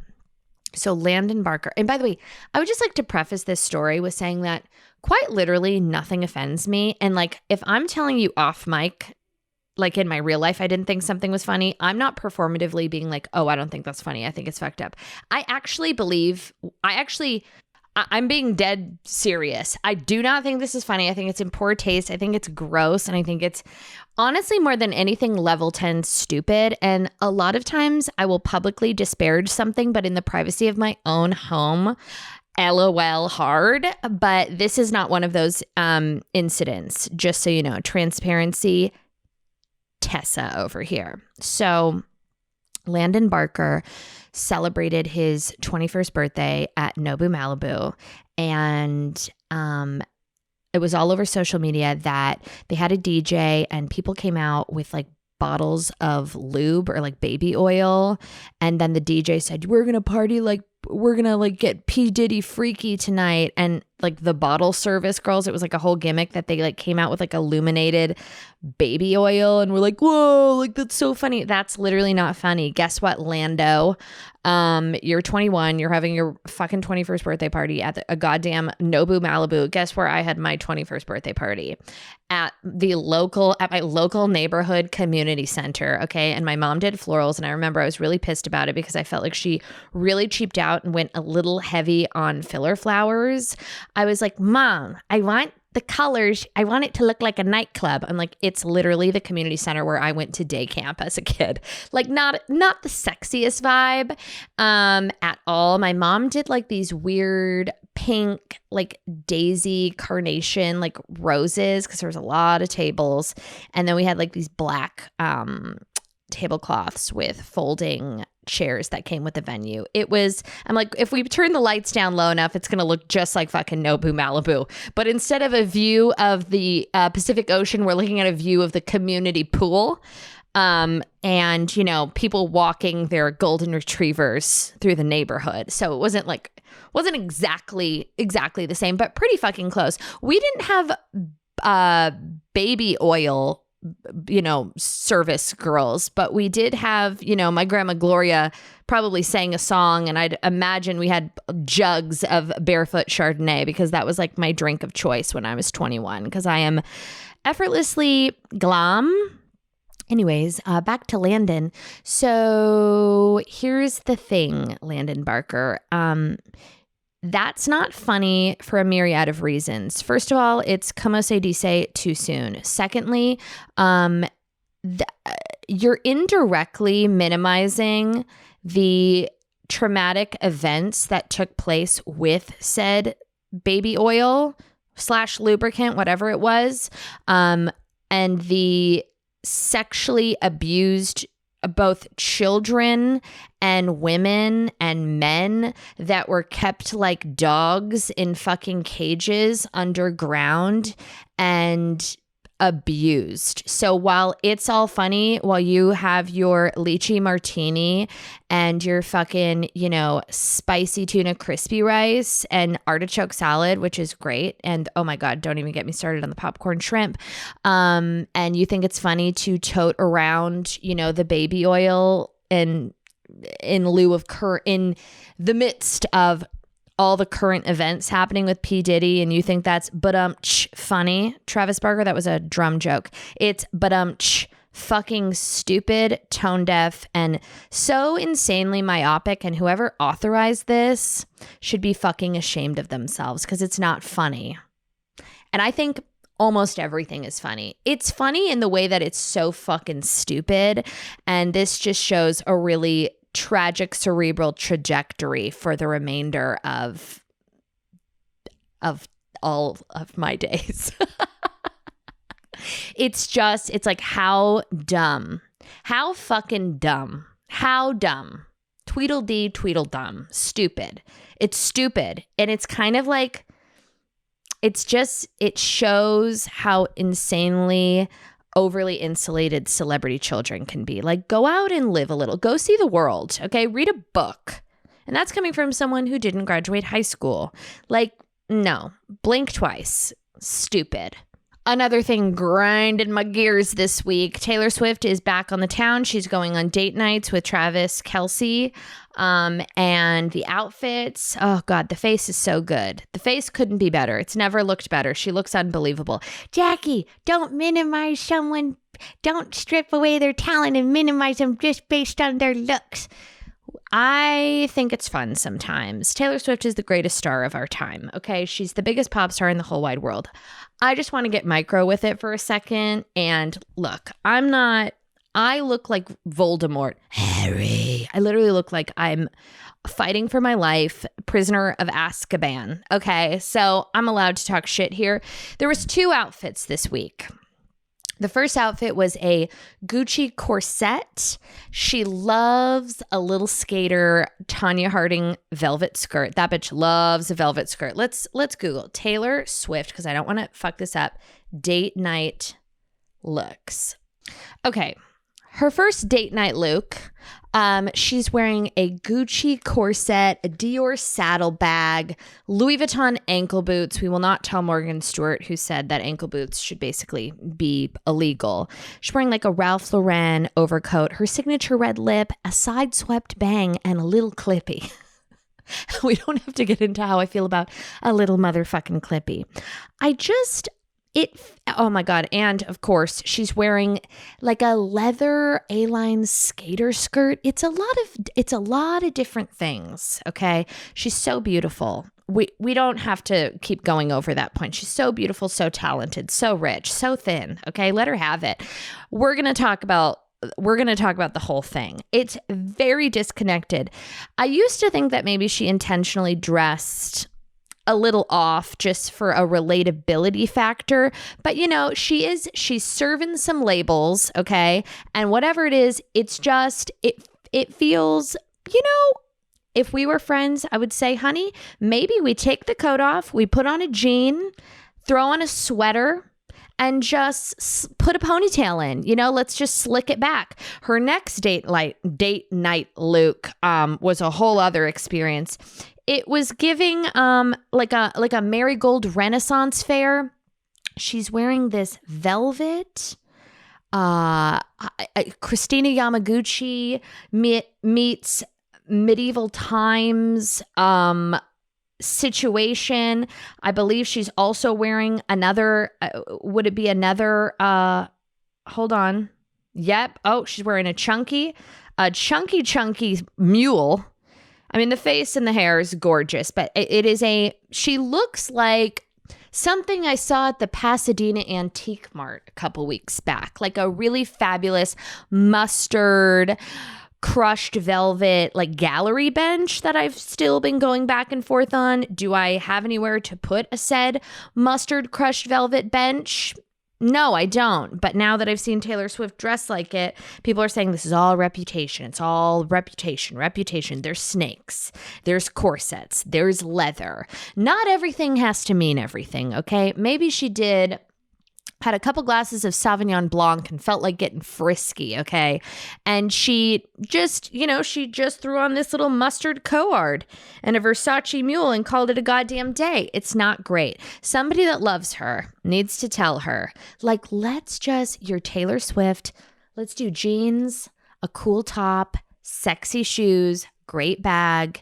So Landon Barker, and by the way, I would just like to preface this story with saying that quite literally nothing offends me. And like, if I'm telling you off mic, like in my real life, I didn't think something was funny, I'm not performatively being like, oh, I don't think that's funny. I think it's fucked up. I'm being dead serious. I do not think this is funny. I think it's in poor taste. I think it's gross. And I think it's honestly more than anything level 10 stupid. And a lot of times I will publicly disparage something, but in the privacy of my own home, LOL hard. But this is not one of those incidents, just so you know. Transparency, Tessa over here. So Landon Barker celebrated his 21st birthday at Nobu Malibu, and it was all over social media that they had a DJ and people came out with like bottles of lube or like baby oil, and then the DJ said, we're gonna party like we're gonna like get P. Diddy freaky tonight. And like the bottle service girls, it was like a whole gimmick that they like came out with like illuminated baby oil, and we're like, whoa, like that's so funny. That's literally not funny. Guess what, Lando? You're 21, you're having your fucking 21st birthday party at a goddamn Nobu Malibu. Guess where I had my 21st birthday party? At my local neighborhood community center. Okay. And my mom did florals, and I remember I was really pissed about it because I felt like she really cheaped out and went a little heavy on filler flowers. I was like, Mom, I want the colors. I want it to look like a nightclub. I'm like, it's literally the community center where I went to day camp as a kid. Like not the sexiest vibe at all. My mom did like these weird pink, like daisy carnation, like roses, because there was a lot of tables. And then we had like these black tablecloths with folding chairs that came with the venue. I'm like, if we turn the lights down low enough, it's going to look just like fucking Nobu Malibu. But instead of a view of the Pacific Ocean, we're looking at a view of the community pool. And, you know, people walking their golden retrievers through the neighborhood. So it wasn't exactly the same, but pretty fucking close. We didn't have baby oil, you know, service girls, but we did have, you know, my grandma Gloria probably sang a song, and I'd imagine we had jugs of barefoot Chardonnay, because that was like my drink of choice when I was 21, because I am effortlessly glam. Anyways, back to Landon. So here's the thing, Landon Barker. That's not funny for a myriad of reasons. First of all, it's como se dice too soon. Secondly, you're indirectly minimizing the traumatic events that took place with said baby oil / lubricant, whatever it was, and the sexually abused both children and women and men that were kept like dogs in fucking cages underground and abused. So while it's all funny, while you have your lychee martini and your fucking, you know, spicy tuna crispy rice and artichoke salad, which is great, and oh my God, don't even get me started on the popcorn shrimp, and you think it's funny to tote around, you know, the baby oil and in the midst of all the current events happening with P. Diddy, and you think that's funny, Travis Barker, that was a drum joke. It's fucking stupid, tone deaf, and so insanely myopic, and whoever authorized this should be fucking ashamed of themselves, because it's not funny. And I think almost everything is funny. It's funny in the way that it's so fucking stupid, and this just shows a really tragic cerebral trajectory for the remainder of all of my days. It's like, how dumb, how fucking dumb, how dumb, tweedledee tweedledum, stupid. It's stupid. And it's kind of like, it shows how insanely overly insulated celebrity children can be. Like, go out and live a little. Go see the world, okay? Read a book. And that's coming from someone who didn't graduate high school. Like, no. Blink twice. Stupid. Another thing grinding my gears this week. Taylor Swift is back on the town. She's going on date nights with Travis Kelce. And the outfits, oh God, the face is so good. The face couldn't be better. It's never looked better. She looks unbelievable. Jackie, don't minimize someone. Don't strip away their talent and minimize them just based on their looks. I think it's fun sometimes. Taylor Swift is the greatest star of our time, okay? She's the biggest pop star in the whole wide world. I just want to get micro with it for a second. And look, I look like Voldemort. Harry. I literally look like I'm fighting for my life, prisoner of Azkaban. Okay, so I'm allowed to talk shit here. There was 2 outfits this week. The first outfit was a Gucci corset. She loves a little skater Tanya Harding velvet skirt. That bitch loves a velvet skirt. Let's Google Taylor Swift, because I don't want to fuck this up. Date night looks. Okay. Her first date night look, she's wearing a Gucci corset, a Dior saddlebag, Louis Vuitton ankle boots. We will not tell Morgan Stewart, who said that ankle boots should basically be illegal. She's wearing like a Ralph Lauren overcoat, her signature red lip, a side-swept bang, and a little clippy. We don't have to get into how I feel about a little motherfucking clippy. Oh my God. And of course, she's wearing like a leather A-line skater skirt. It's a lot of different things. Okay. She's so beautiful. We don't have to keep going over that point. She's so beautiful, so talented, so rich, so thin. Okay. Let her have it. We're going to talk about the whole thing. It's very disconnected. I used to think that maybe she intentionally dressed a little off just for a relatability factor. But you know, she's serving some labels, okay? And whatever it is, it it feels, if we were friends, I would say, honey, maybe we take the coat off, we put on a jean, throw on a sweater, and just put a ponytail in. Let's just slick it back. Her next date night look was a whole other experience. It was giving like a marigold Renaissance fair. She's wearing this velvet. Christina Yamaguchi meets medieval times situation. I believe she's also wearing another, would it be another, hold on. Yep. Oh, she's wearing a chunky mule. I mean, the face and the hair is gorgeous, but she looks like something I saw at the Pasadena Antique Mart a couple weeks back, like a really fabulous mustard crushed velvet like gallery bench that I've still been going back and forth on. Do I have anywhere to put a said mustard crushed velvet bench? No, I don't. But now that I've seen Taylor Swift dress like it, people are saying this is all reputation. It's all reputation. There's snakes. There's corsets. There's leather. Not everything has to mean everything, okay? Maybe she had a couple glasses of Sauvignon Blanc and felt like getting frisky, okay? And she just threw on this little mustard coard and a Versace mule and called it a goddamn day. It's not great. Somebody that loves her needs to tell her, like, you're Taylor Swift. Let's do jeans, a cool top, sexy shoes, great bag,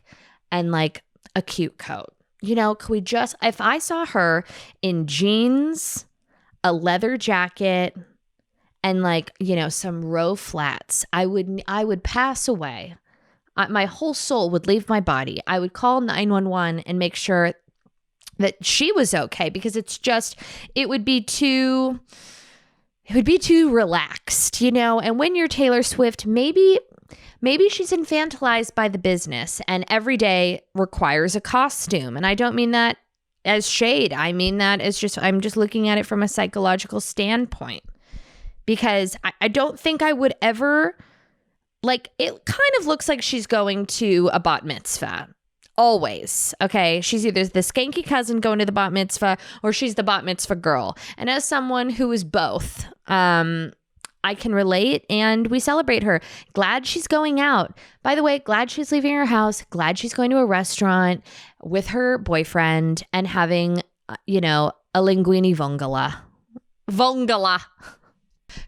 and like a cute coat. If I saw her in jeans, a leather jacket, and some row flats, I would pass away. My whole soul would leave my body. I would call 911 and make sure that she was okay, because it would be too relaxed, and when you're Taylor Swift, maybe she's infantilized by the business, and every day requires a costume. And I don't mean that as shade. I mean that as I'm just looking at it from a psychological standpoint, because I don't think I would ever, it kind of looks like she's going to a bat mitzvah. Always. Okay. She's either the skanky cousin going to the bat mitzvah, or she's the bat mitzvah girl. And as someone who is both, I can relate, and we celebrate her. Glad she's going out. By the way, glad she's leaving her house. Glad she's going to a restaurant with her boyfriend and having, a linguine vongola.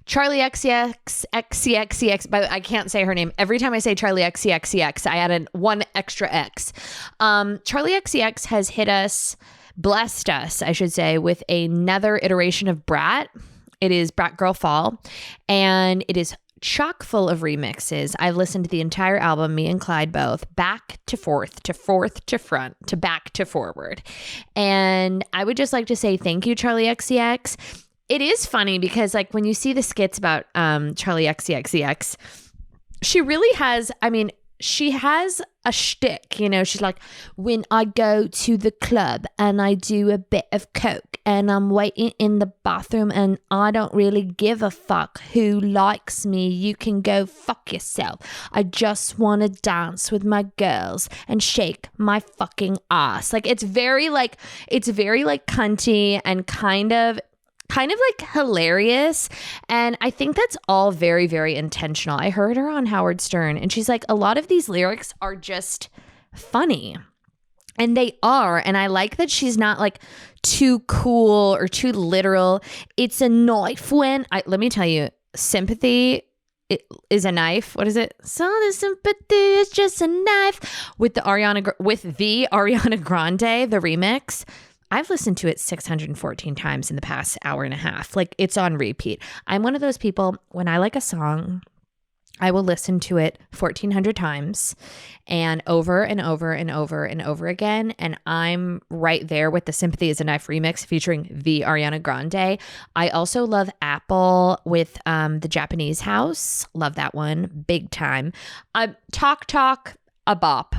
Charlie XCX, but I can't say her name. Every time I say Charlie XCX, I add one extra X. Charlie XCX has blessed us, I should say, with another iteration of Brat. It is Brat Girl Fall, and it is chock full of remixes. I've listened to the entire album, me and Clyde both, back to forth to front to back to forward. And I would just like to say thank you, Charlie XCX. It is funny because when you see the skits about Charlie XCX, she really has, she has a shtick, she's like, when I go to the club and I do a bit of coke and I'm waiting in the bathroom and I don't really give a fuck who likes me, you can go fuck yourself. I just want to dance with my girls and shake my fucking ass. It's very cunty and kind of hilarious. And I think that's all very, very intentional. I heard her on Howard Stern, and she's like, a lot of these lyrics are just funny. And they are. And I like that she's not too cool or too literal. It's a knife let me tell you, sympathy is a knife. What is it? So the sympathy is just a knife with the Ariana Grande, the remix. I've listened to it 614 times in the past hour and a half. It's on repeat. I'm one of those people, when I like a song, I will listen to it 1,400 times and over and over and over and over again. And I'm right there with the Sympathy is a Knife remix featuring the Ariana Grande. I also love Apple with the Japanese House. Love that one. Big time. Talk. A bop.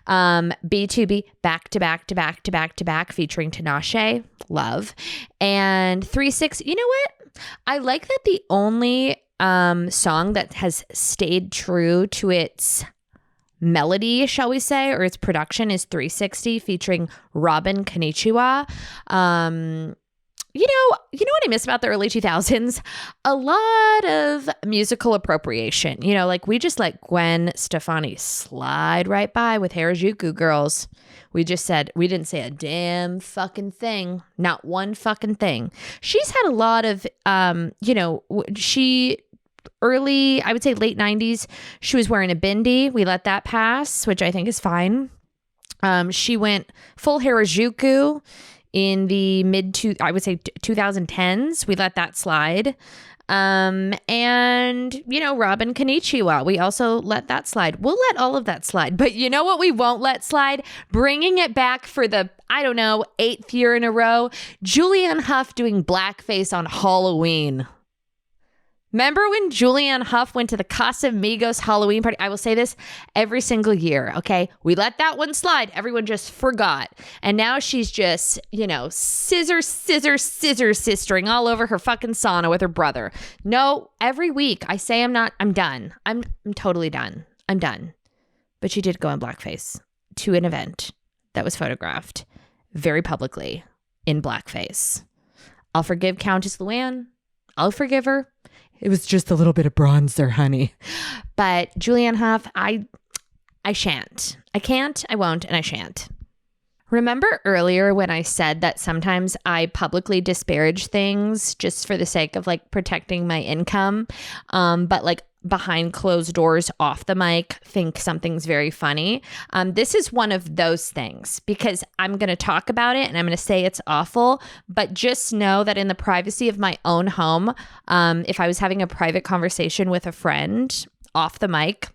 B2B, back to back, featuring Tinashe. Love. And 3-6. You know what? I like that the only song that has stayed true to its melody, shall we say, or its production is 360 featuring Robin Konnichiwa. You know what I miss about the early 2000s? A lot of musical appropriation. Like we just let Gwen Stefani slide right by with Harajuku Girls. We just said, we didn't say a damn fucking thing. Not one fucking thing. She's had a lot of, early, I would say late 90s, she was wearing a bindi. We let that pass, which I think is fine. She went full Harajuku in the I would say 2010s. We let that slide. And, Robin Konnichiwa, we also let that slide. We'll let all of that slide. But you know what we won't let slide? Bringing it back for the, 8th year in a row, Julianne Hough doing blackface on Halloween. Remember when Julianne Hough went to the Casamigos Halloween party? I will say this every single year, okay? We let that one slide. Everyone just forgot. And now she's just, sistering all over her fucking sauna with her brother. No, every week I say I'm done. I'm totally done. I'm done. But she did go in blackface to an event that was photographed very publicly in blackface. I'll forgive Countess Luann. I'll forgive her. It was just a little bit of bronzer, honey. But Julianne Hough, I shan't. I can't, I won't, and I shan't. Remember earlier when I said that sometimes I publicly disparage things just for the sake of like protecting my income, but like behind closed doors off the mic think something's very funny. This is one of those things because I'm going to talk about it and I'm going to say it's awful, but just know that in the privacy of my own home, if I was having a private conversation with a friend off the mic,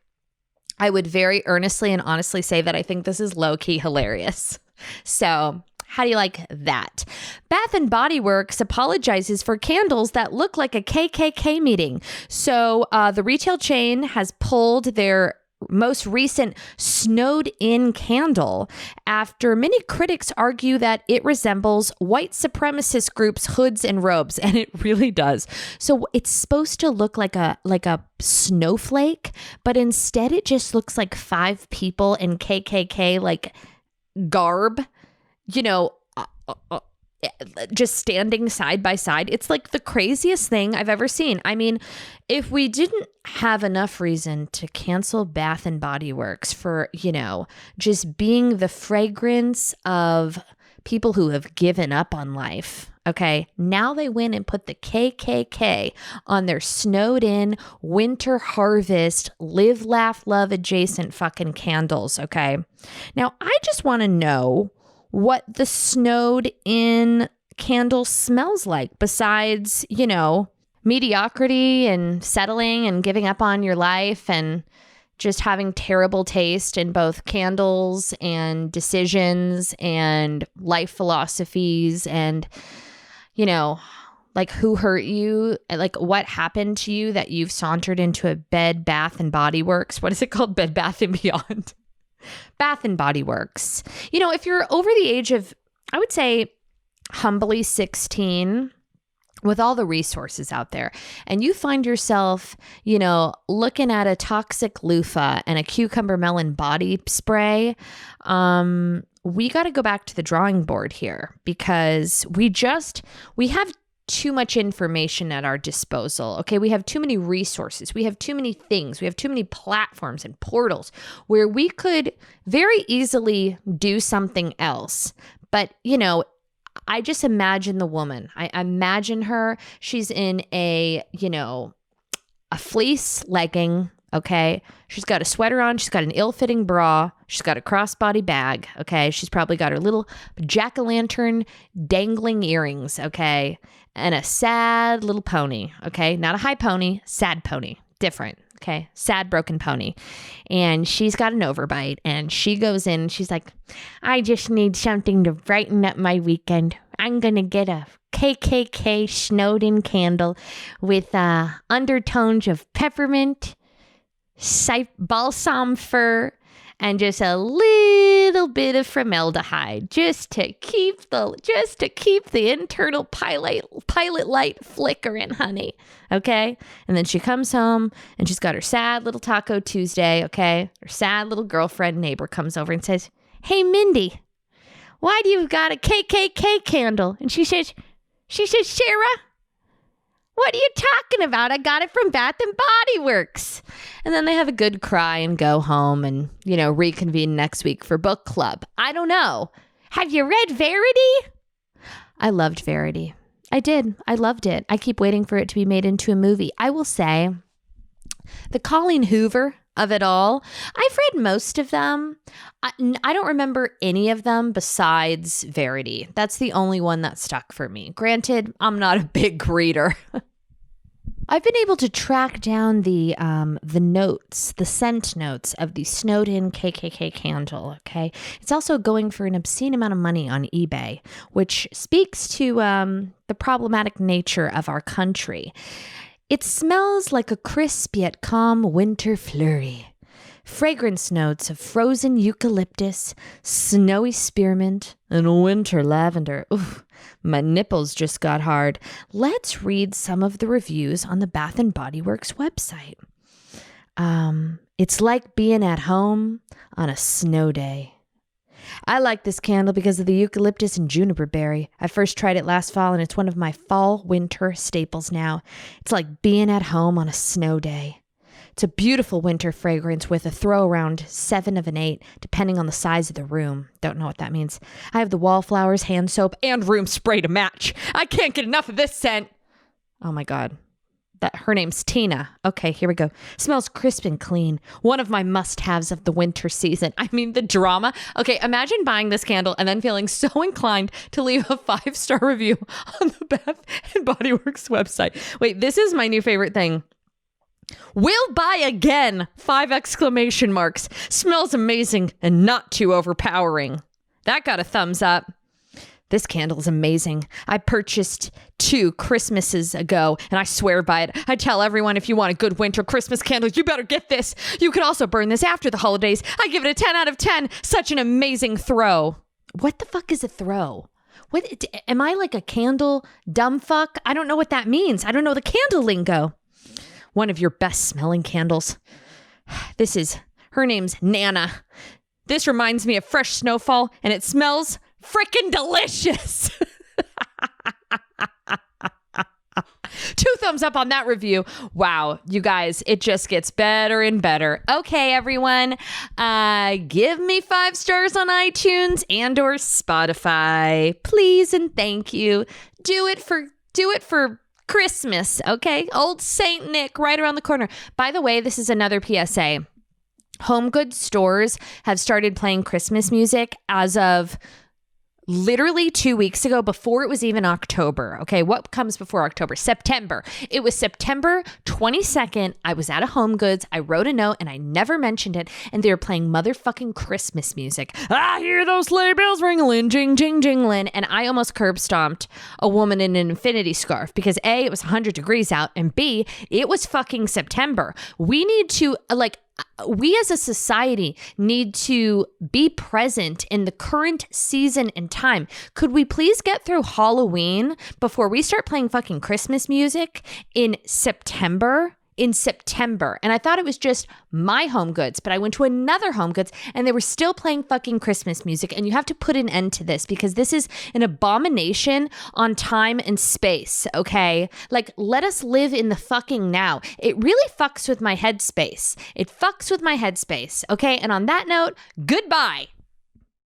I would very earnestly and honestly say that I think this is low-key hilarious. So how do you like that? Bath and Body Works apologizes for candles that look like a KKK meeting. So the retail chain has pulled their most recent snowed in candle after many critics argue that it resembles white supremacist groups' hoods and robes, and it really does. So it's supposed to look like a snowflake, but instead it just looks like 5 people in KKK like garb, just standing side by side. It's like the craziest thing I've ever seen. I mean, if we didn't have enough reason to cancel Bath and Body Works for, just being the fragrance of people who have given up on life. Okay, now they went and put the KKK on their snowed in winter harvest, live, laugh, love adjacent fucking candles. Okay, now I just want to know what the snowed in candle smells like besides, mediocrity and settling and giving up on your life and just having terrible taste in both candles and decisions and life philosophies and, like who hurt you, like what happened to you that you've sauntered into a Bed Bath and Body Works. What is it called? Bed Bath and Beyond. Bath and Body Works. If you're over the age of, I would say, humbly 16, with all the resources out there, and you find yourself, looking at a toxic loofah and a cucumber melon body spray, we got to go back to the drawing board here because we have too much information at our disposal. Okay, we have too many resources. We have too many things. We have too many platforms and portals where we could very easily do something else. But, I just imagine the woman. I imagine her. She's in a fleece legging. Okay. She's got a sweater on. She's got an ill-fitting bra. She's got a crossbody bag. Okay. She's probably got her little jack-o'-lantern dangling earrings. Okay. And a sad little pony. Okay. Not a high pony, sad pony. Different. Okay. Sad broken pony. And she's got an overbite and she goes in and she's like, I just need something to brighten up my weekend. I'm going to get a KKK snowed in candle with undertones of peppermint, balsam fir, and just a little bit of formaldehyde just to keep the internal pilot light flickering, honey. Okay? And then she comes home and she's got her sad little Taco Tuesday, okay? Her sad little girlfriend neighbor comes over and says, "Hey, Mindy, why do you got a KKK candle?" And she says, "Shara, what are you talking about? I got it from Bath and Body Works." And then they have a good cry and go home and, reconvene next week for book club. I don't know. Have you read Verity? I loved Verity. I did. I loved it. I keep waiting for it to be made into a movie. I will say, the Colleen Hoover of it all, I've read most of them. I don't remember any of them besides Verity. That's the only one that stuck for me. Granted, I'm not a big reader. I've been able to track down the notes, the scent notes of the snowed-in KKK candle, okay? It's also going for an obscene amount of money on eBay, which speaks to the problematic nature of our country. It smells like a crisp yet calm winter flurry. Fragrance notes of frozen eucalyptus, snowy spearmint, and winter lavender. Ooh, my nipples just got hard. Let's read some of the reviews on the Bath and Body Works website. It's like being at home on a snow day. I like this candle because of the eucalyptus and juniper berry. I first tried it last fall and it's one of my fall-winter staples now. It's like being at home on a snow day. It's a beautiful winter fragrance with a throw around 7 of an 8, depending on the size of the room. Don't know what that means. I have the wallflowers, hand soap, and room spray to match. I can't get enough of this scent. Oh my God. Her name's Tina. Okay, here we go. Smells crisp and clean. One of my must-haves of the winter season. I mean, the drama. Okay, imagine buying this candle and then feeling so inclined to leave a 5-star review on the Bath and Body Works website. Wait, this is my new favorite thing. Will buy again! 5 exclamation marks. Smells amazing and not too overpowering. That got a thumbs up. This candle is amazing. I purchased 2 Christmases ago, and I swear by it. I tell everyone, if you want a good winter Christmas candle, you better get this. You could also burn this after the holidays. I give it a 10 out of 10. Such an amazing throw. What the fuck is a throw? What? Am I like a candle dumb fuck? I don't know what that means. I don't know the candle lingo. One of your best smelling candles. Her name's Nana. This reminds me of fresh snowfall, and it smells freaking delicious. 2 thumbs up on that review. Wow, you guys, it just gets better and better. Okay, everyone, give me 5 stars on iTunes and or Spotify, please and thank you. Do it for Christmas, okay? Old Saint Nick right around the corner. By the way, this is another PSA. Home goods stores have started playing Christmas music as of literally 2 weeks ago, before it was even October. Okay, what comes before October? September. It was September 22nd. I was at a Home Goods. I wrote a note and I never mentioned it. And they were playing motherfucking Christmas music. I hear those sleigh bells ringling, jing, jing, jingling. And I almost curb stomped a woman in an infinity scarf because A, it was 100 degrees out, and B, it was fucking September. We need to, we as a society need to be present in the current season and time. Could we please get through Halloween before we start playing fucking Christmas music in September? And I thought it was just my Home Goods, but I went to another Home Goods and they were still playing fucking Christmas music. And you have to put an end to this because this is an abomination on time and space, okay? Like, let us live in the fucking now. It really fucks with my headspace. Okay? And on that note, goodbye.